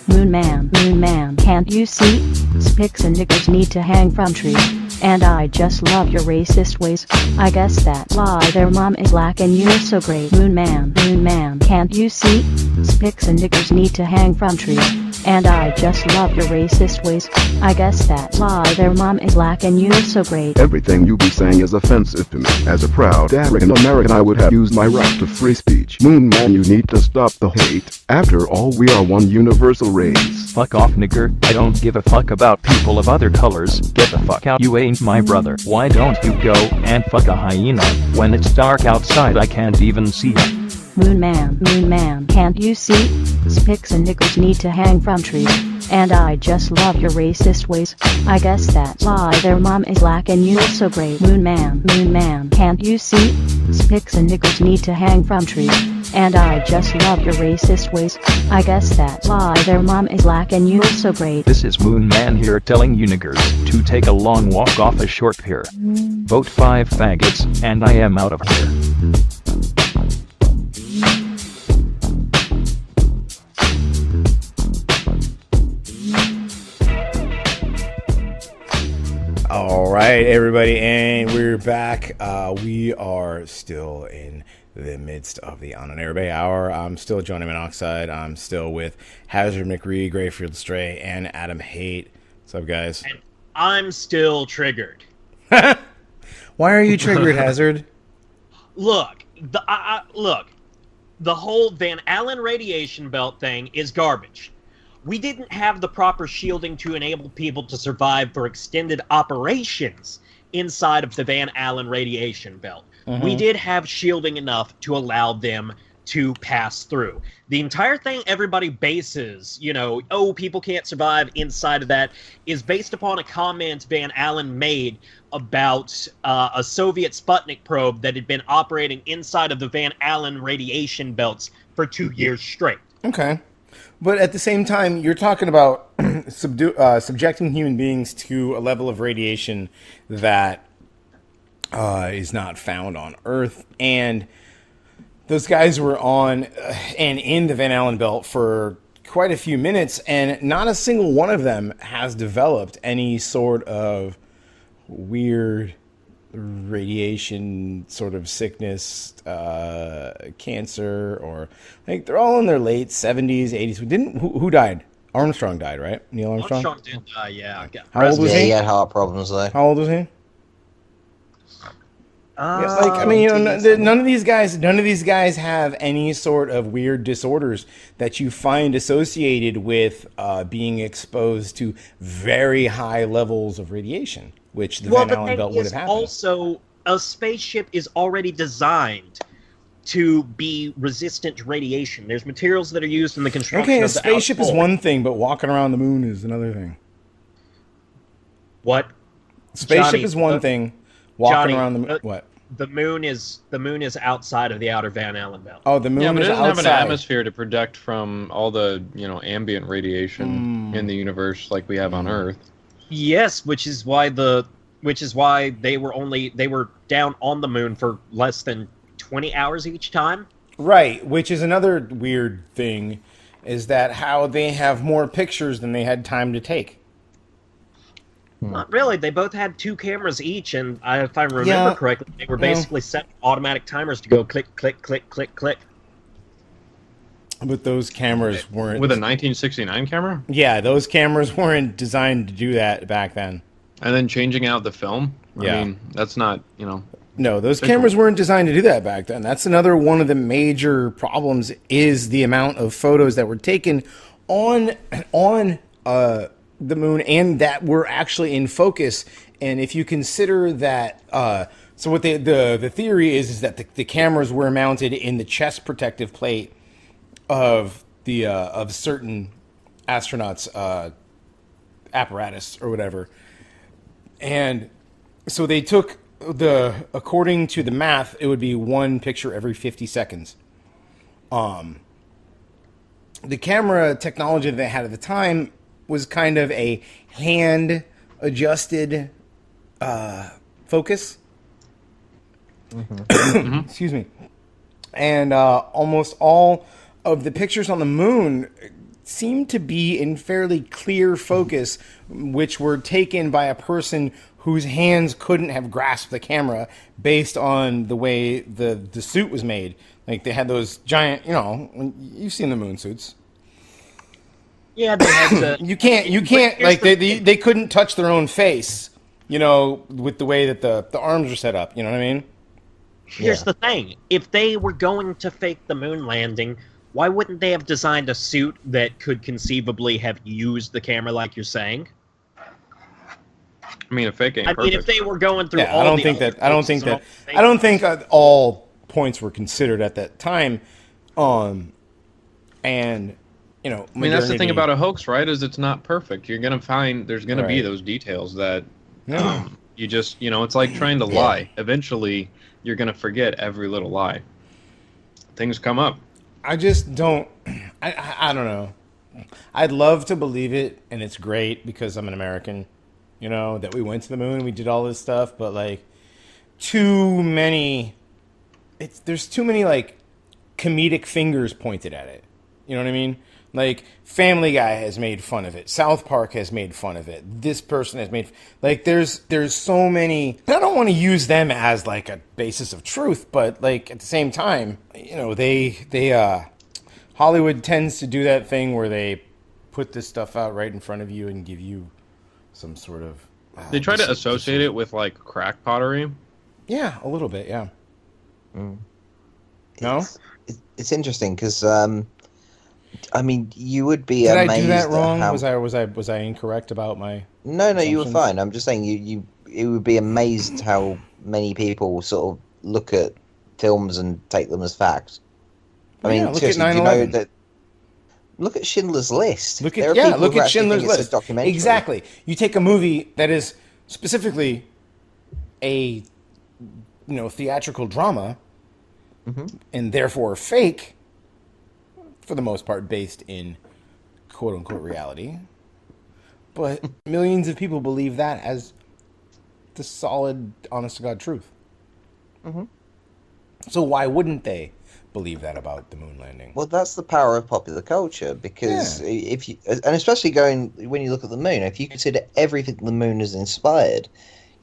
S7: Moon man, can't you see? Spics and niggers need to hang from trees. And I just love your racist ways. I guess that's why their mom is black and you're so great. Moon man, can't you see? Spics and niggers need to hang from trees. And I just love your racist ways. I guess that's why their mom is black and you're so great.
S8: Everything you be saying is offensive to me. As a proud African American, I would have used my right to free speech. Moon man, you need to stop the hate. After all, we are one universal race.
S6: Fuck off, nigger. I don't give a fuck about people of other colors. Get the fuck out. You ain't my brother. Why don't you go and fuck a hyena? When it's dark outside, I can't even see ya.
S7: Moon man, can't you see? Spics and niggers need to hang from trees. And I just love your racist ways. I guess that's why their mom is black and you're so great. Moon man, can't you see? Spics and niggers need to hang from trees. And I just love your racist ways. I guess that's why their mom is black and you're so great.
S6: This is Moon Man here telling you niggers to take a long walk off a short pier. Vote 5 faggots, and I am out of here.
S1: All right, everybody, and we're back. We are still in the midst of the Ahnenerbe Hour. I'm still Johnny Monoxide. I'm still with Hazzard, McRee, Greyfield Stray, and Adam Haidt. What's up, guys?
S3: And I'm still triggered.
S1: Why are you triggered, Hazzard?
S3: Look, the whole Van Allen radiation belt thing is garbage. We didn't have the proper shielding to enable people to survive for extended operations inside of the Van Allen radiation belt.
S1: Mm-hmm.
S3: We did have shielding enough to allow them to pass through. The entire thing everybody bases, people can't survive inside of that, is based upon a comment Van Allen made about a Soviet Sputnik probe that had been operating inside of the Van Allen radiation belts for 2 years straight.
S1: Okay. But at the same time, you're talking about subjecting human beings to a level of radiation that is not found on Earth. And those guys were on and in the Van Allen belt for quite a few minutes, and not a single one of them has developed any sort of weird radiation sort of sickness, cancer, or like they're all in their late 70s, 80s. Who died? Armstrong died, right? Neil Armstrong?
S3: Armstrong did die, yeah.
S1: How old was he?
S2: He had heart problems though.
S1: How old was he? None of these guys have any sort of weird disorders that you find associated with being exposed to very high levels of radiation, which the Van Allen belt would have happened.
S3: Also, a spaceship is already designed to be resistant to radiation. There's materials that are used in the construction of the
S1: spaceship is
S3: outfall.
S1: one thing, but walking around the moon is another thing.
S3: What?
S1: Spaceship
S3: Johnny,
S1: is one thing. Walking
S3: Johnny,
S1: around the moon. What?
S3: The moon is outside of the outer Van Allen belt.
S1: Oh, the moon
S4: Yeah, but
S1: is
S4: it doesn't
S1: outside.
S4: have an atmosphere to protect from all the ambient radiation in the universe like we have on Earth.
S3: Yes, which is why they were down on the moon for less than 20 hours each time.
S1: Right, which is another weird thing, is that how they have more pictures than they had time to take.
S3: Not really. They both had 2 cameras each, and if I remember correctly, they were basically set automatic timers to go click, click, click, click, click.
S1: But those cameras weren't...
S4: With a 1969 camera?
S1: Yeah, those cameras weren't designed to do that back then.
S4: And then changing out the film?
S1: Yeah.
S4: I mean, that's not,
S1: No, those cameras weren't designed to do that back then. That's another one of the major problems, is the amount of photos that were taken on the moon and that were actually in focus. And if you consider that, so what the theory is that the cameras were mounted in the chest protective plate of the of certain astronauts' apparatus or whatever, and so they took according to the math, it would be one picture every 50 seconds. the camera technology that they had at the time was kind of a hand adjusted focus. Excuse me. And almost all of the pictures on the moon seemed to be in fairly clear focus, which were taken by a person whose hands couldn't have grasped the camera based on the way the suit was made. Like, they had those giant, you've seen the moon suits.
S3: Yeah, they had to...
S1: You can't, like, they couldn't touch their own face, with the way that the arms are set up, you know what I mean?
S3: Here's the thing. If they were going to fake the moon landing, why wouldn't they have designed a suit that could conceivably have used the camera like you're saying?
S4: I mean, a fake ain't perfect.
S3: If they were going through all
S1: I don't think all points were considered at that time. And,
S4: I mean, that's the thing about a hoax, right? Is it's not perfect. You're going to find there's going to be those details that you just, it's like trying to lie. Eventually, you're going to forget every little lie. Things come up.
S1: I just don't, I don't know. I'd love to believe it, and it's great because I'm an American, that we went to the moon, we did all this stuff, but, like, there's too many, like, comedic fingers pointed at it. You know what I mean? Like, Family Guy has made fun of it. South Park has made fun of it. This person has made... Like, there's so many... I don't want to use them as, like, a basis of truth, but, like, at the same time, Hollywood tends to do that thing where they put this stuff out right in front of you and give you some sort of...
S4: They try to associate it with, like, crack pottery.
S1: Yeah, a little bit, yeah.
S2: Mm.
S1: No?
S2: It's interesting, because... I mean, you would be
S1: Did
S2: amazed.
S1: I do that wrong?
S2: How...
S1: Was I incorrect about my?
S2: No, you were fine. I'm just saying you would be amazed how many people sort of look at films and take them as fact. I mean,
S1: look at
S2: seriously, do you know that? Look at Schindler's List.
S1: Look at Schindler's List.
S2: Documentary.
S1: Exactly. You take a movie that is specifically a theatrical drama, and therefore fake. For the most part, based in quote-unquote reality. But millions of people believe that as the solid, honest-to-God truth. Mm-hmm. So why wouldn't they believe that about the moon landing?
S2: Well, that's the power of popular culture, because if you... And especially when you look at the moon, if you consider everything the moon has inspired...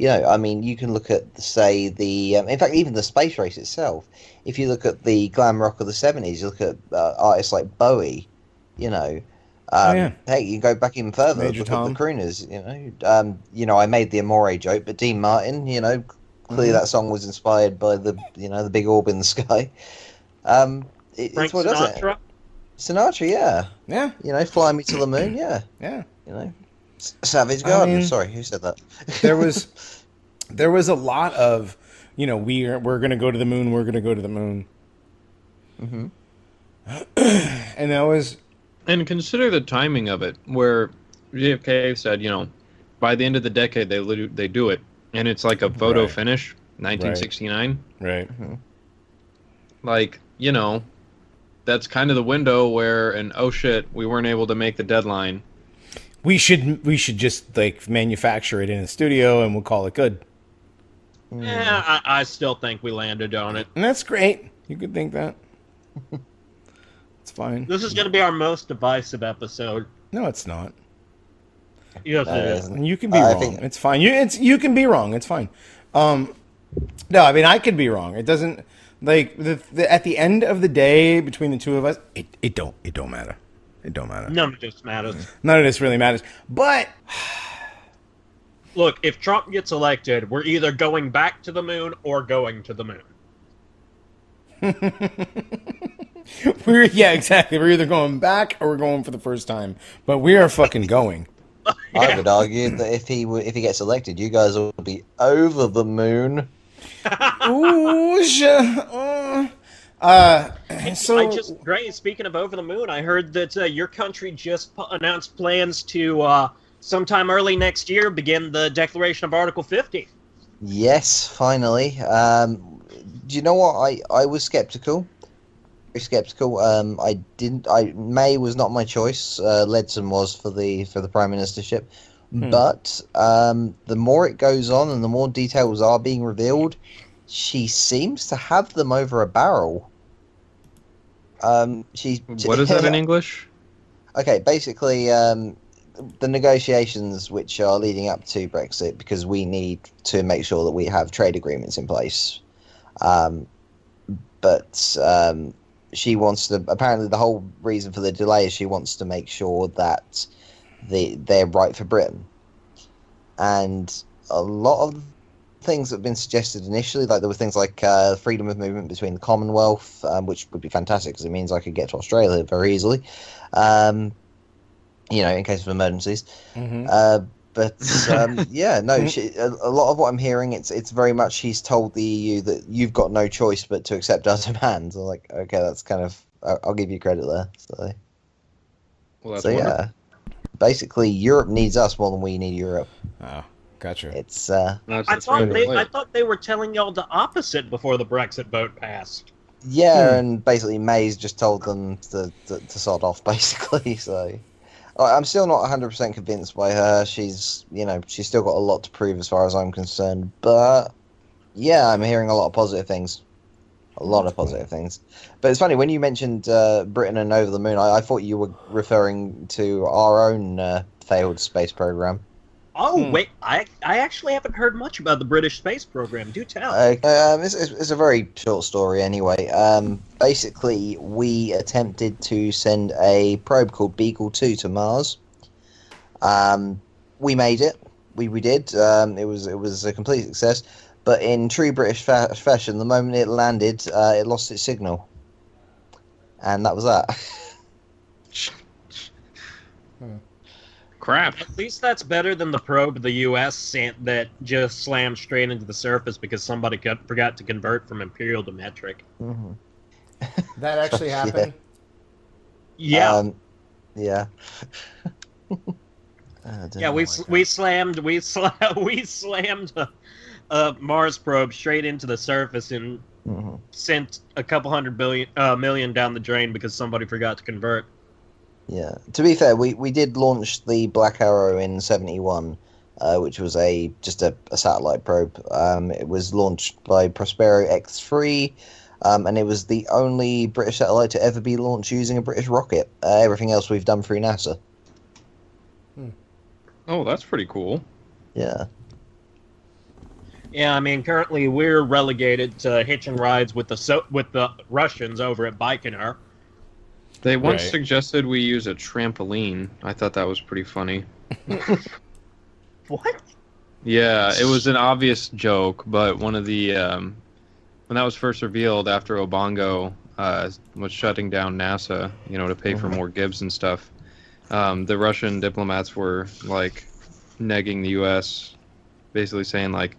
S2: I mean, you can look at, say, in fact, even the space race itself. If you look at the glam rock of the 70s, you look at artists like Bowie, Hey, you go back even further, look at the crooners, I made the Amore joke, but Dean Martin, clearly that song was inspired by the big orb in the sky. It's what does it? Sinatra, yeah.
S1: Yeah.
S2: Fly Me to the Moon, yeah.
S1: Yeah.
S2: Savage Garden. Sorry, who said that?
S1: there was a lot of, we're going to go to the moon. We're going to go to the moon. Mm-hmm. And that was,
S4: and consider the timing of it, where JFK said, by the end of the decade they do it, and it's like a photo finish, 1969.
S1: Right.
S4: Mm-hmm. Like, that's kind of the window where, and oh shit, we weren't able to make the deadline.
S1: We should just, like, manufacture it in a studio and we'll call it good.
S3: Yeah, I still think we landed on it.
S1: And that's great. You could think that. It's fine.
S3: This is going to be our most divisive episode.
S1: No, it's not.
S3: Yes, it is.
S1: You can be wrong. It's fine. You can be wrong. It's fine. No, I mean, I could be wrong. It doesn't, like, at the end of the day, between the two of us, it don't matter. It don't matter.
S3: None of this matters.
S1: None of this really matters. But
S3: look, if Trump gets elected, we're either going back to the moon or going to the moon.
S1: Exactly. We're either going back or we're going for the first time. But we are fucking going.
S2: I would argue that if he gets elected, you guys will be over the moon.
S1: Ooh,
S3: Gray, speaking of over the moon, I heard that your country just announced plans to sometime early next year begin the declaration of Article 50.
S2: Yes, finally. Do you know what? I was skeptical skeptical. I didn't. May was not my choice. Ledson was for the prime ministership. But the more it goes on and the more details are being revealed, she seems to have them over a barrel.
S4: What is that in English?
S2: Okay, basically, the negotiations which are leading up to Brexit, because we need to make sure that we have trade agreements in place. But she wants to. Apparently, the whole reason for the delay is she wants to make sure that they're right for Britain. And a lot of things that have been suggested initially, like there were things like freedom of movement between the Commonwealth, which would be fantastic because it means I could get to Australia very easily, in case of emergencies. But yeah, no, a lot of what I'm hearing, it's very much she's told the EU that you've got no choice but to accept our demands. I'm like, okay, that's kind of, I'll give you credit there. So,
S4: Well, that's
S2: so yeah, basically Europe needs us more than we need Europe.
S1: Oh, gotcha.
S2: It's
S3: I thought they were telling y'all the opposite before the Brexit vote passed.
S2: yeah, and basically May's just told them to sod off, basically. So I'm still not 100% convinced by her. She's still got a lot to prove as far as I'm concerned. But yeah, I'm hearing a lot of positive things. A lot of positive things. But it's funny, when you mentioned Britain and Over the Moon, I thought you were referring to our own failed space program.
S3: Oh, wait, I actually haven't heard much about the British space program. Do tell.
S2: It's a very short story anyway. Basically, we attempted to send a probe called Beagle 2 to Mars. We made it. We did. It was a complete success. But in true British fashion, the moment it landed, it lost its signal. And that was that.
S4: Crap.
S3: At least that's better than the probe the U.S. sent that just slammed straight into the surface because somebody forgot to convert from imperial to metric.
S2: Mm-hmm.
S1: That actually happened?
S3: Yeah.
S2: Yeah.
S3: Yeah, we slammed a Mars probe straight into the surface and sent a couple million down the drain because somebody forgot to convert.
S2: Yeah. To be fair, we did launch the Black Arrow in 71, which was just a satellite probe. It was launched by Prospero X3, and it was the only British satellite to ever be launched using a British rocket. Everything else we've done through NASA.
S4: Oh, that's pretty cool.
S2: Yeah.
S3: Yeah, I mean, currently we're relegated to hitching rides with the Russians over at Baikonur.
S4: They once suggested we use a trampoline. I thought that was pretty funny.
S3: What?
S4: Yeah, it was an obvious joke, but one of the when that was first revealed after Obongo was shutting down NASA, to pay for more Gibbs and stuff, the Russian diplomats were like negging the U.S., basically saying like,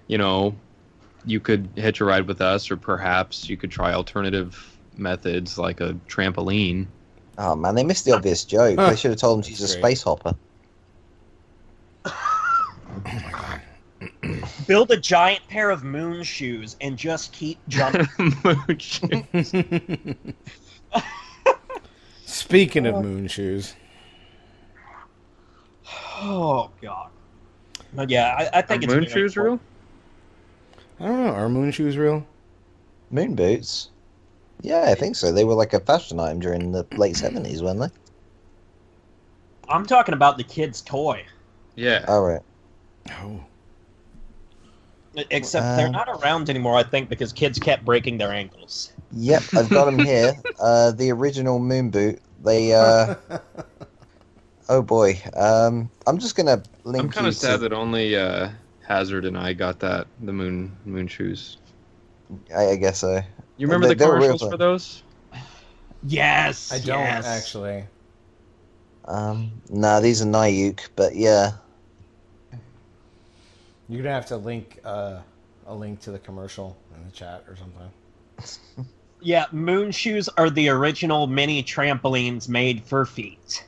S4: you could hitch a ride with us, or perhaps you could try alternative methods like a trampoline.
S2: Oh man, they missed the obvious joke. They should have told him to use a space hopper.
S1: Oh my god.
S3: Build a giant pair of moon shoes and just keep jumping.
S4: Moon shoes.
S1: Speaking of moon shoes.
S3: Oh god. But yeah, I think
S4: Are
S3: it's
S4: moon shoes real?
S1: I don't know. Are moon shoes real?
S2: Moon boots? Yeah, I think so. They were like a fashion item during the late 70s, weren't they?
S3: I'm talking about the kid's toy.
S4: Yeah.
S2: Oh, right.
S1: Oh.
S3: Except they're not around anymore, I think, because kids kept breaking their ankles.
S2: Yep, I've got them here. The original moon boot. They, oh boy. I'm just gonna link
S4: I'm kind of
S2: you
S4: sad
S2: to...
S4: that only Hazzard and I got the moon shoes.
S2: I guess so.
S4: You remember the commercials for those?
S3: Yes.
S1: I don't actually.
S2: Nah, these are Nayuk, but yeah.
S1: You're gonna have to link a link to the commercial in the chat or something.
S3: Yeah, moon shoes are the original mini trampolines made for feet.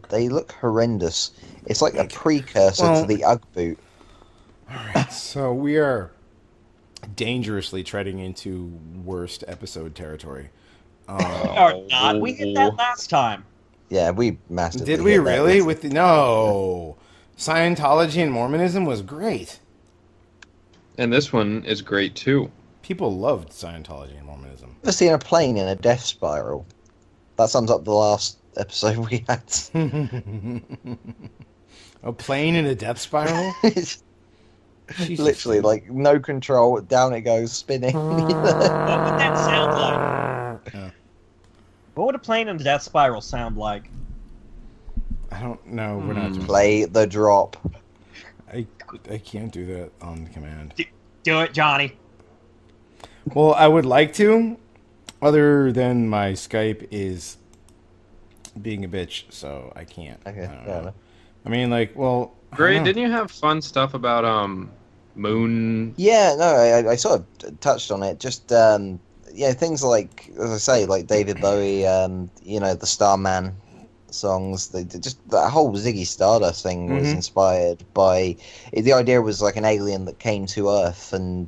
S2: They look horrendous. It's like a precursor to the Ugg boot.
S1: Alright, so we are dangerously treading into worst episode territory.
S3: Or not. We hit that last time.
S2: Yeah, we mastered.
S1: Did we really? No. Scientology and Mormonism was great.
S4: And this one is great too.
S1: People loved Scientology and Mormonism.
S2: Ever seen a plane in a death spiral? That sums up the last episode we had.
S1: A plane in a death spiral?
S2: Literally, like, no control, down it goes, spinning.
S3: What would that sound like?
S1: Yeah.
S3: What would a plane in a death spiral sound like?
S1: I don't know. We're not.
S2: Play the drop.
S1: I can't do that on command.
S3: Do it, Johnny.
S1: Well, I would like to, other than my Skype is being a bitch, so I can't.
S2: Okay,
S1: I don't
S2: fair
S1: know.
S2: enough.
S1: I mean, like, well...
S4: Great, didn't you have fun stuff about moon?
S2: Yeah, no, I sort of touched on it. Just, things like, as I say, like David Bowie, the Starman songs. Just that whole Ziggy Stardust thing was inspired by... The idea was like an alien that came to Earth and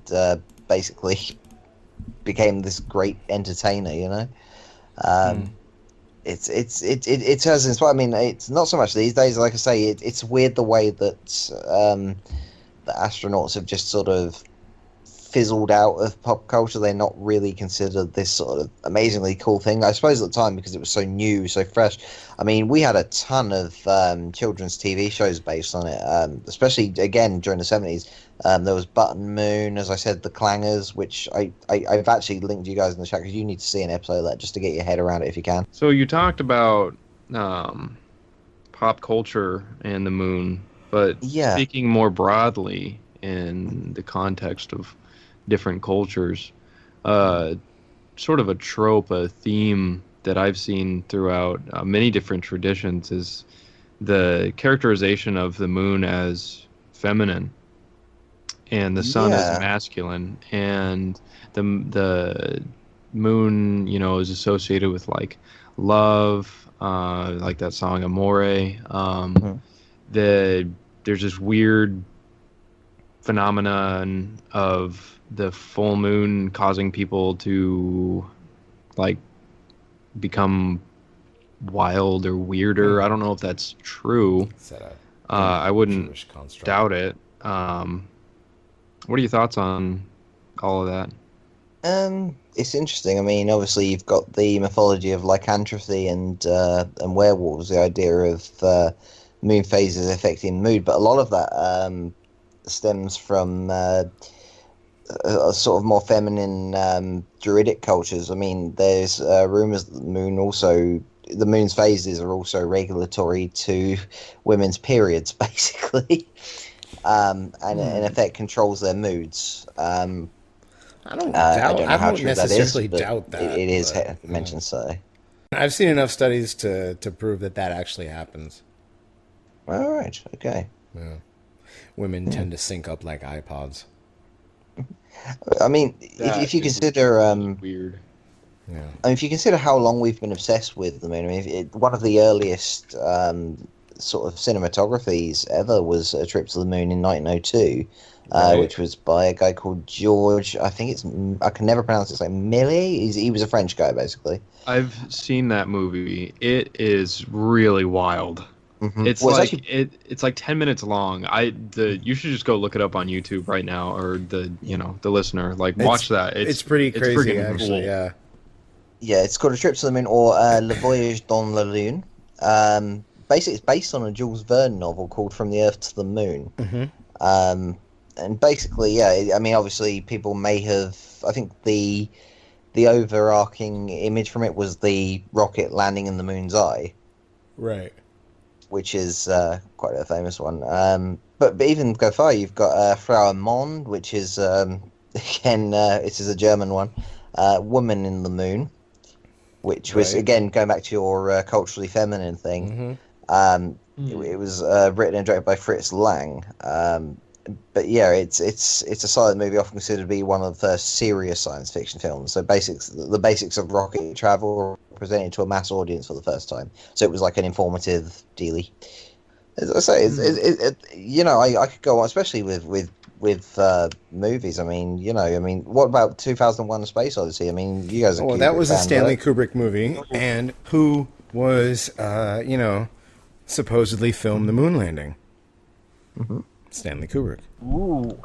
S2: basically became this great entertainer, you know? It has inspired. I mean, it's not so much these days. Like I say, it's weird the way that the astronauts have just sort of fizzled out of pop culture. They're not really considered this sort of amazingly cool thing. I suppose at the time, because it was so new, so fresh. I mean, we had a ton of children's TV shows based on it, especially, again, during the 70s. There was Button Moon, as I said, The Clangers, which I've actually linked you guys in the chat, because you need to see an episode of that just to get your head around it if you can.
S4: So you talked about pop culture and the moon, but speaking more broadly in the context of different cultures, sort of a trope, a theme that I've seen throughout many different traditions is the characterization of the moon as feminine and the sun as masculine, and the moon, is associated with like love, like that song Amore. There's this weird phenomenon of the full moon causing people to like become wild or weirder. I don't know if that's true. I wouldn't doubt it. What are your thoughts on all of that?
S2: It's interesting. I mean, obviously you've got the mythology of lycanthropy and werewolves, the idea of moon phases affecting mood, but a lot of that stems from sort of more feminine druidic cultures. I mean, there's rumors that the moon's phases are also regulatory to women's periods, basically, and in effect controls their moods. I don't know how true that is, but doubt that. It is mentioned so.
S1: I've seen enough studies to prove that actually happens.
S2: All right. Okay.
S1: Yeah. Women tend to sync up like iPods.
S2: I mean, if you consider
S4: weird.
S1: Yeah.
S2: I mean, if you consider how long we've been obsessed with the moon, I mean, one of the earliest sort of cinematographies ever was A Trip to the Moon in 1902, which was by a guy called George. I can never pronounce his name. Millet. He was a French guy, basically.
S4: I've seen that movie. It is really wild.
S2: Mm-hmm.
S4: It's it's like 10 minutes long. You should just go look it up on YouTube right now, or the listener, like, watch that.
S1: It's pretty crazy, actually.
S4: Cool.
S1: Yeah.
S2: Yeah, it's called A Trip to the Moon, or Le Voyage dans la Lune. Basically, it's based on a Jules Verne novel called From the Earth to the Moon.
S1: Mm-hmm.
S2: And basically, I mean, obviously, people may have. I think the overarching image from it was the rocket landing in the moon's eye. Right. Which is quite a famous one. But even go far, you've got Frau Mond, which is, again, this is a German one, Woman in the Moon, which was, again, going back to your culturally feminine thing. Mm-hmm. It was written and directed by Fritz Lang. But yeah, it's a silent movie, often considered to be one of the first serious science fiction films. So the basics of rocket travel were presented to a mass audience for the first time. So it was like an informative dealie. As I say, I could go on, especially with with movies. I mean, what about 2001: A Space Odyssey? I mean, you guys are.
S1: Well,
S2: Kubrick
S1: that was a
S2: fans,
S1: Stanley
S2: right?
S1: Kubrick movie, and who was, supposedly filmed the moon landing?
S2: Mm-hmm.
S1: Stanley Kubrick.
S3: Ooh.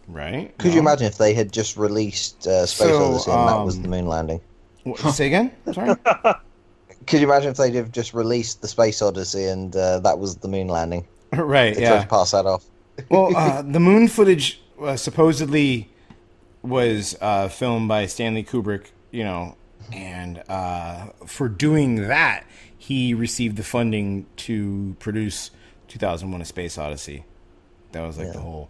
S1: Right?
S2: Could you imagine if they had just released Space Odyssey and that was the moon landing?
S1: Say again? Sorry?
S2: Could you imagine if they'd have just released the Space Odyssey and that was the moon landing?
S1: Right,
S2: They tried
S1: yeah.
S2: to pass that off.
S1: Well, the moon footage supposedly was filmed by Stanley Kubrick, and for doing that, he received the funding to produce 2001: A Space Odyssey. That was like the whole.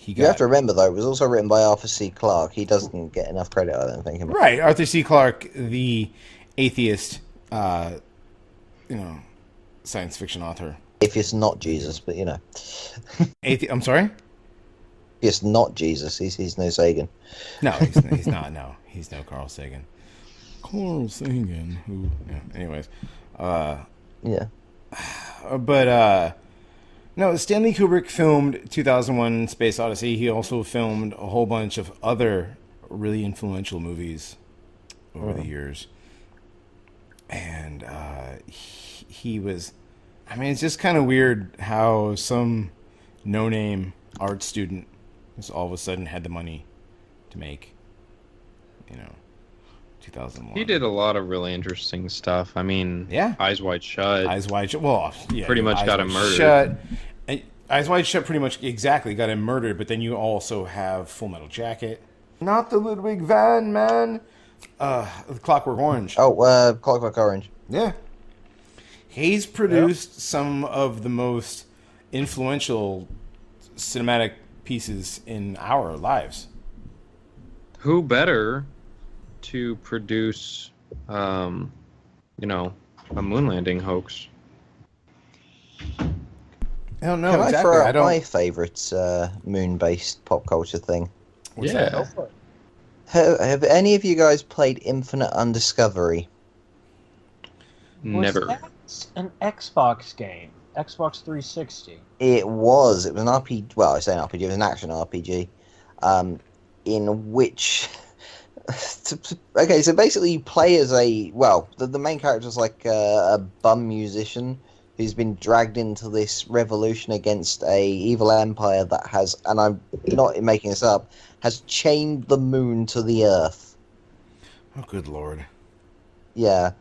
S2: You have to remember, though, it was also written by Arthur C. Clarke. He doesn't get enough credit, I don't think.
S1: Right, Arthur C. Clarke, the atheist, science fiction author.
S2: If it's not Jesus, but
S1: I'm sorry?
S2: It's not Jesus. He's no Sagan.
S1: No, he's not. No, he's no Carl Sagan. Carl Sagan, who? Yeah. Anyways,
S2: Yeah.
S1: but no, Stanley Kubrick filmed 2001: Space Odyssey. He also filmed a whole bunch of other really influential movies over the years, and he was. I mean, it's just kind of weird how some no-name art student just all of a sudden had the money to make, 2001.
S4: He did a lot of really interesting stuff. I mean,
S1: Yeah.
S4: Eyes Wide Shut.
S1: Eyes Wide Shut. Well, yeah,
S4: Pretty much
S1: Eyes
S4: got
S1: Wide
S4: him murdered.
S1: Shut. Eyes Wide Shut pretty much exactly got him murdered, but then you also have Full Metal Jacket. Not the Ludwig van, man. Clockwork Orange.
S2: Oh, Clockwork Orange.
S1: Yeah. He's produced some of the most influential cinematic pieces in our lives.
S4: Who better to produce, a moon landing hoax?
S1: I don't know
S2: Can I
S1: exactly.
S2: throw
S1: I
S2: out
S1: don't.
S2: my favourite moon-based pop culture thing?
S1: What's
S4: Yeah.
S1: that?
S2: Have any of you guys played Infinite Undiscovery?
S4: Never.
S3: Was that an Xbox game? Xbox 360.
S2: It was an RPG. Well, I say an RPG. It was an action RPG, in which. Okay, so basically, you play as the main character is like a bum musician who's been dragged into this revolution against a evil empire that has, and I'm not making this up, has chained the moon to the earth.
S1: Oh, good lord.
S2: Yeah,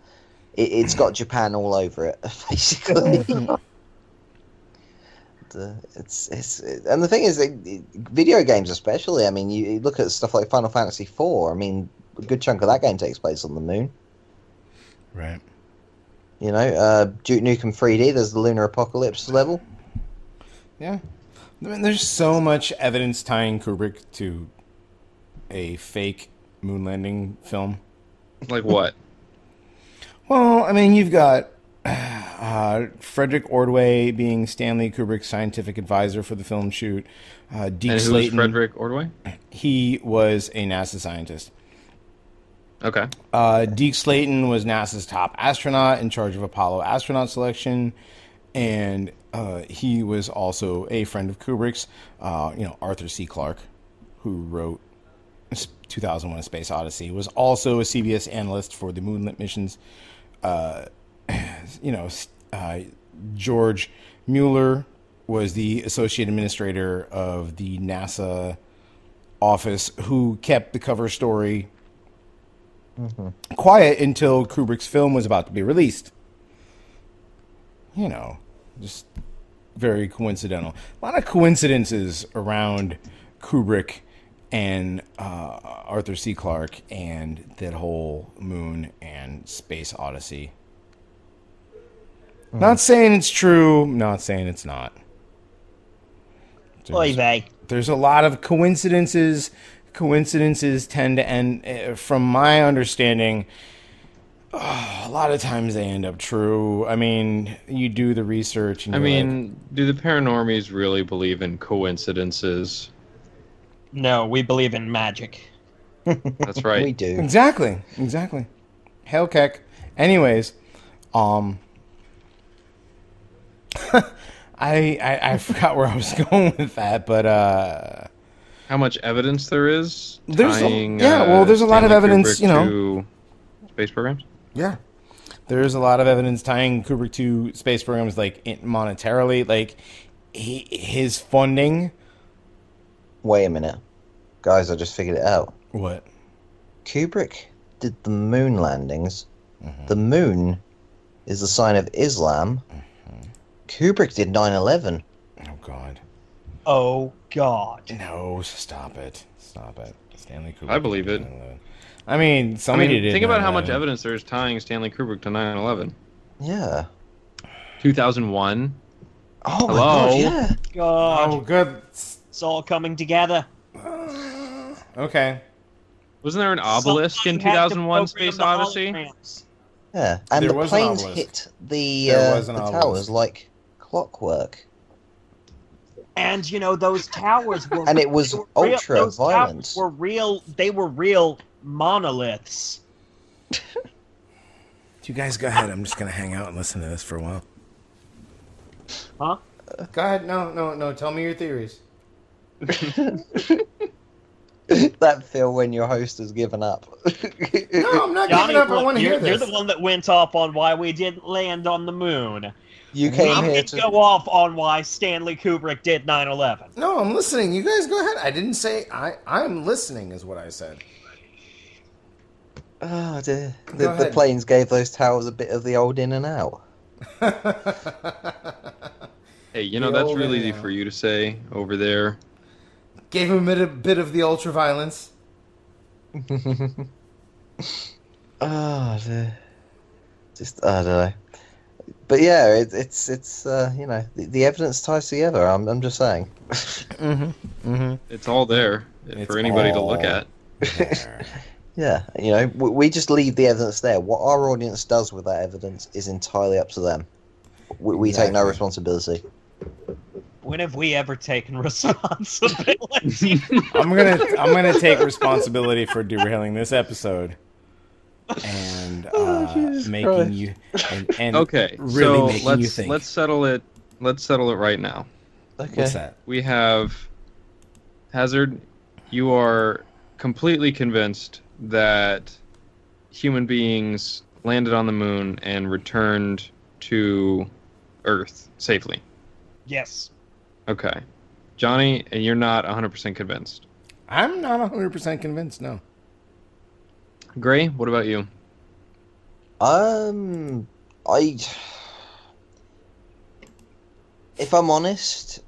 S2: it's got Japan all over it, basically. And the thing is, video games especially. I mean, you look at stuff like Final Fantasy IV. I mean, a good chunk of that game takes place on the moon.
S1: Right.
S2: Duke Nukem 3D. There's the Lunar Apocalypse level.
S1: Yeah. I mean, there's so much evidence tying Kubrick to a fake moon landing film.
S4: Like what?
S1: Well, I mean, you've got Frederick Ordway being Stanley Kubrick's scientific advisor for the film shoot. Deke
S4: And who was
S1: Slayton.
S4: Frederick Ordway?
S1: He was a NASA scientist.
S4: Okay.
S1: Deke Slayton was NASA's top astronaut in charge of Apollo astronaut selection, and he was also a friend of Kubrick's. Arthur C. Clarke, who wrote 2001: A Space Odyssey, was also a CBS analyst for the moonlit missions. George Mueller was the associate administrator of the NASA office, who kept the cover story quiet until Kubrick's film was about to be released. Just very coincidental. A lot of coincidences around Kubrick and Arthur C. Clarke and that whole moon and space odyssey. Not saying it's true, not saying it's not.
S3: Oy vey.
S1: There's a lot of coincidences. Coincidences tend to end, from my understanding, a lot of times they end up true. I mean, you do the research. And
S4: do the Paranormies really believe in coincidences?
S3: No, we believe in magic.
S4: That's right.
S2: We do.
S1: Exactly. Hail Keck. Anyways, I forgot where I was going with that, but
S4: How much evidence there is
S1: there's
S4: tying,
S1: there's a lot of
S4: Stanley
S1: evidence,
S4: Kubrick to space programs.
S1: Yeah. There's a lot of evidence tying Kubrick to space programs, like monetarily, like his funding.
S2: Wait a minute. Guys, I just figured it out.
S1: What?
S2: Kubrick did the moon landings. The moon is the sign of Islam. Kubrick did 9/11.
S1: Oh, God.
S3: Oh, God.
S1: No, stop it. Stop it. Stanley Kubrick.
S4: I believe it.
S1: I mean, somebody did.
S4: Think about how much evidence there is tying Stanley Kubrick to 9/11.
S2: Yeah.
S4: 2001.
S2: Oh, my
S4: Hello?
S2: God, yeah.
S3: God.
S1: Oh, good.
S3: It's all coming together.
S1: Okay.
S4: Wasn't there an obelisk in
S3: Someone had to
S4: 2001
S3: program
S4: Space
S3: the
S4: Odyssey?
S3: holograms.
S2: Yeah, and
S1: There
S2: the
S1: was an
S2: planes
S1: obelisk.
S2: hit the
S1: There was an
S2: towers
S1: obelisk.
S2: like clockwork.
S3: And those towers were
S2: And it was
S3: they were real-
S2: ultra
S3: those towers
S2: violent.
S3: were real. They were real monoliths.
S1: You guys go ahead. I'm just going to hang out and listen to this for a while.
S3: Huh?
S1: Go ahead. No. Tell me your theories.
S2: That feel when your host has given up.
S1: No, I'm not
S3: Johnny,
S1: giving up. I
S3: look,
S1: want to hear
S3: you're
S1: this.
S3: the one that went off on why we didn't land on the moon.
S2: You came
S3: We
S2: here
S3: didn't
S2: to.
S3: go off on why Stanley Kubrick did 9/11.
S1: No, I'm listening. You guys go ahead. I didn't say I'm listening is what I said.
S2: Oh, dear.
S1: Go
S2: The
S1: ahead.
S2: planes gave those towers a bit of the old in and out.
S4: Hey,
S1: The
S4: that's
S1: old
S4: real easy
S1: man.
S4: for you to say over there.
S1: Gave him a bit of the ultra violence.
S2: Oh, dear. Just, I don't know. But yeah, it's the evidence ties together. I'm just saying.
S4: It's all there
S1: It's
S4: for anybody to
S1: all
S4: look at.
S1: there.
S2: Yeah, we just leave the evidence there. What our audience does with that evidence is entirely up to them. We take no
S1: Exactly.
S2: responsibility.
S3: When have we ever taken responsibility?
S1: I'm gonna take responsibility for derailing this episode and
S2: Jesus
S1: making
S2: Christ.
S1: you and
S4: Okay,
S1: really
S4: so
S1: making you
S4: let's
S1: think.
S4: let's settle it. Let's settle it right now.
S2: Okay.
S1: What's that?
S4: We have Hazzard. You are completely convinced that human beings landed on the moon and returned to Earth safely.
S3: Yes.
S4: Okay. Johnny, and you're not 100% convinced.
S1: I'm not 100% convinced. No.
S4: Gray, what about you?
S2: If I'm honest,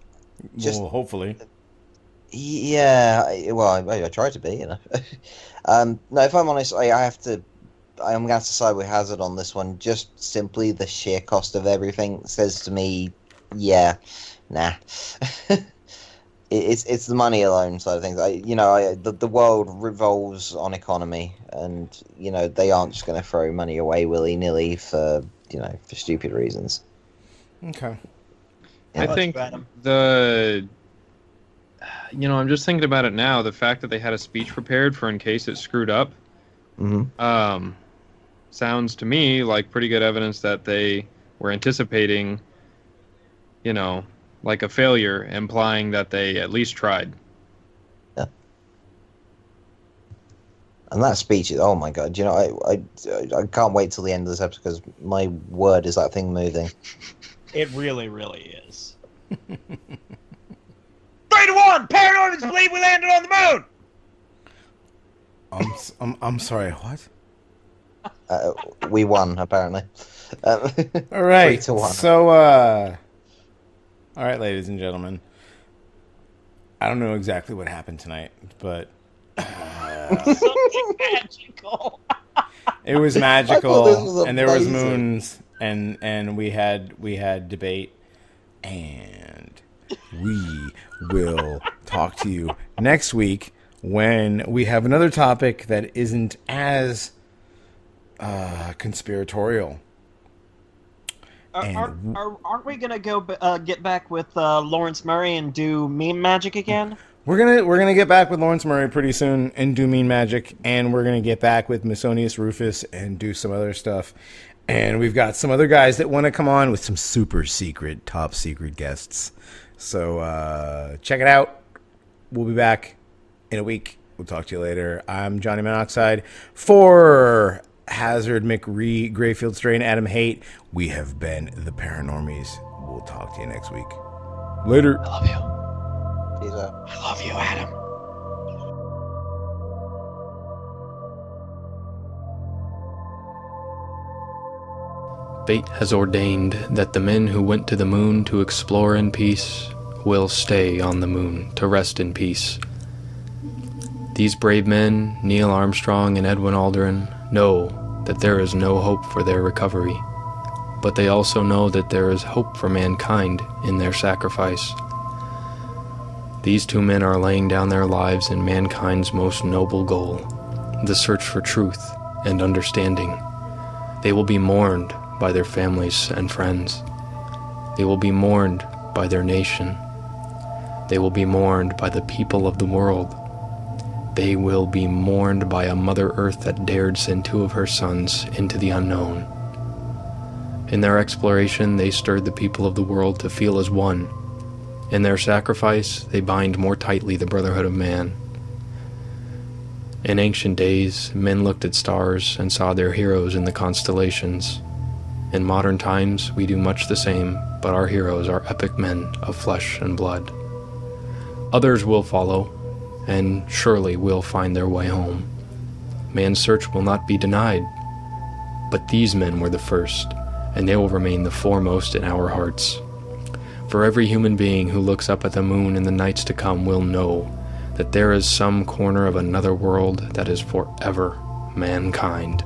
S2: just
S1: Well, hopefully.
S2: yeah. I try to be, No, if I'm honest, I'm going to have to side with Hazard on this one. Just simply the sheer cost of everything says to me, yeah, nah. It's the money alone side of things. The world revolves on economy, and they aren't just going to throw money away willy nilly for stupid reasons.
S1: Okay.
S4: I think I'm just thinking about it now. The fact that they had a speech prepared for in case it screwed up, sounds to me like pretty good evidence that they were anticipating, like a failure, implying that they at least tried.
S2: Yeah. And that speech is, oh my god! I can't wait till the end of this episode because my word is that thing moving.
S3: It really, really is. 3-1! Paranormies believe we landed on the moon!
S1: I'm sorry. What?
S2: We won apparently.
S1: All right.
S2: 3-1.
S1: So, all right, ladies and gentlemen. I don't know exactly what happened tonight, but
S3: Something magical.
S1: it was
S2: I
S1: magical,
S2: thought this was
S1: and there was
S2: amazing.
S1: moons, and we had debate, and we will talk to you next week when we have another topic that isn't as conspiratorial.
S3: Aren't we gonna go get back with Lawrence Murray and do meme magic again?
S1: We're gonna get back with Lawrence Murray pretty soon and do Mean Magic, and we're gonna get back with Masonius Rufus and do some other stuff. And we've got some other guys that want to come on with some super secret, top secret guests. So check it out. We'll be back in a week. We'll talk to you later. I'm Johnny Monoxide for Hazzard, McRee, Greyfield Strain, Adam Haidt. We have been the Paranormies. We'll talk to you next week. Later.
S3: I love you.
S2: Peace out.
S3: I love you, Adam.
S4: Fate has ordained that the men who went to the moon to explore in peace will stay on the moon to rest in peace. These brave men, Neil Armstrong and Edwin Aldrin, know that there is no hope for their recovery, but they also know that there is hope for mankind in their sacrifice. These two men are laying down their lives in mankind's most noble goal, the search for truth and understanding. They will be mourned by their families and friends. They will be mourned by their nation. They will be mourned by the people of the world. They will be mourned by a Mother Earth that dared send two of her sons into the unknown. In their exploration, they stirred the people of the world to feel as one. In their sacrifice, they bind more tightly the brotherhood of man. In ancient days, men looked at stars and saw their heroes in the constellations. In modern times, we do much the same, but our heroes are epic men of flesh and blood. Others will follow, and surely will find their way home. Man's search will not be denied, but these men were the first, and they will remain the foremost in our hearts. For every human being who looks up at the moon in the nights to come will know that there is some corner of another world that is forever mankind.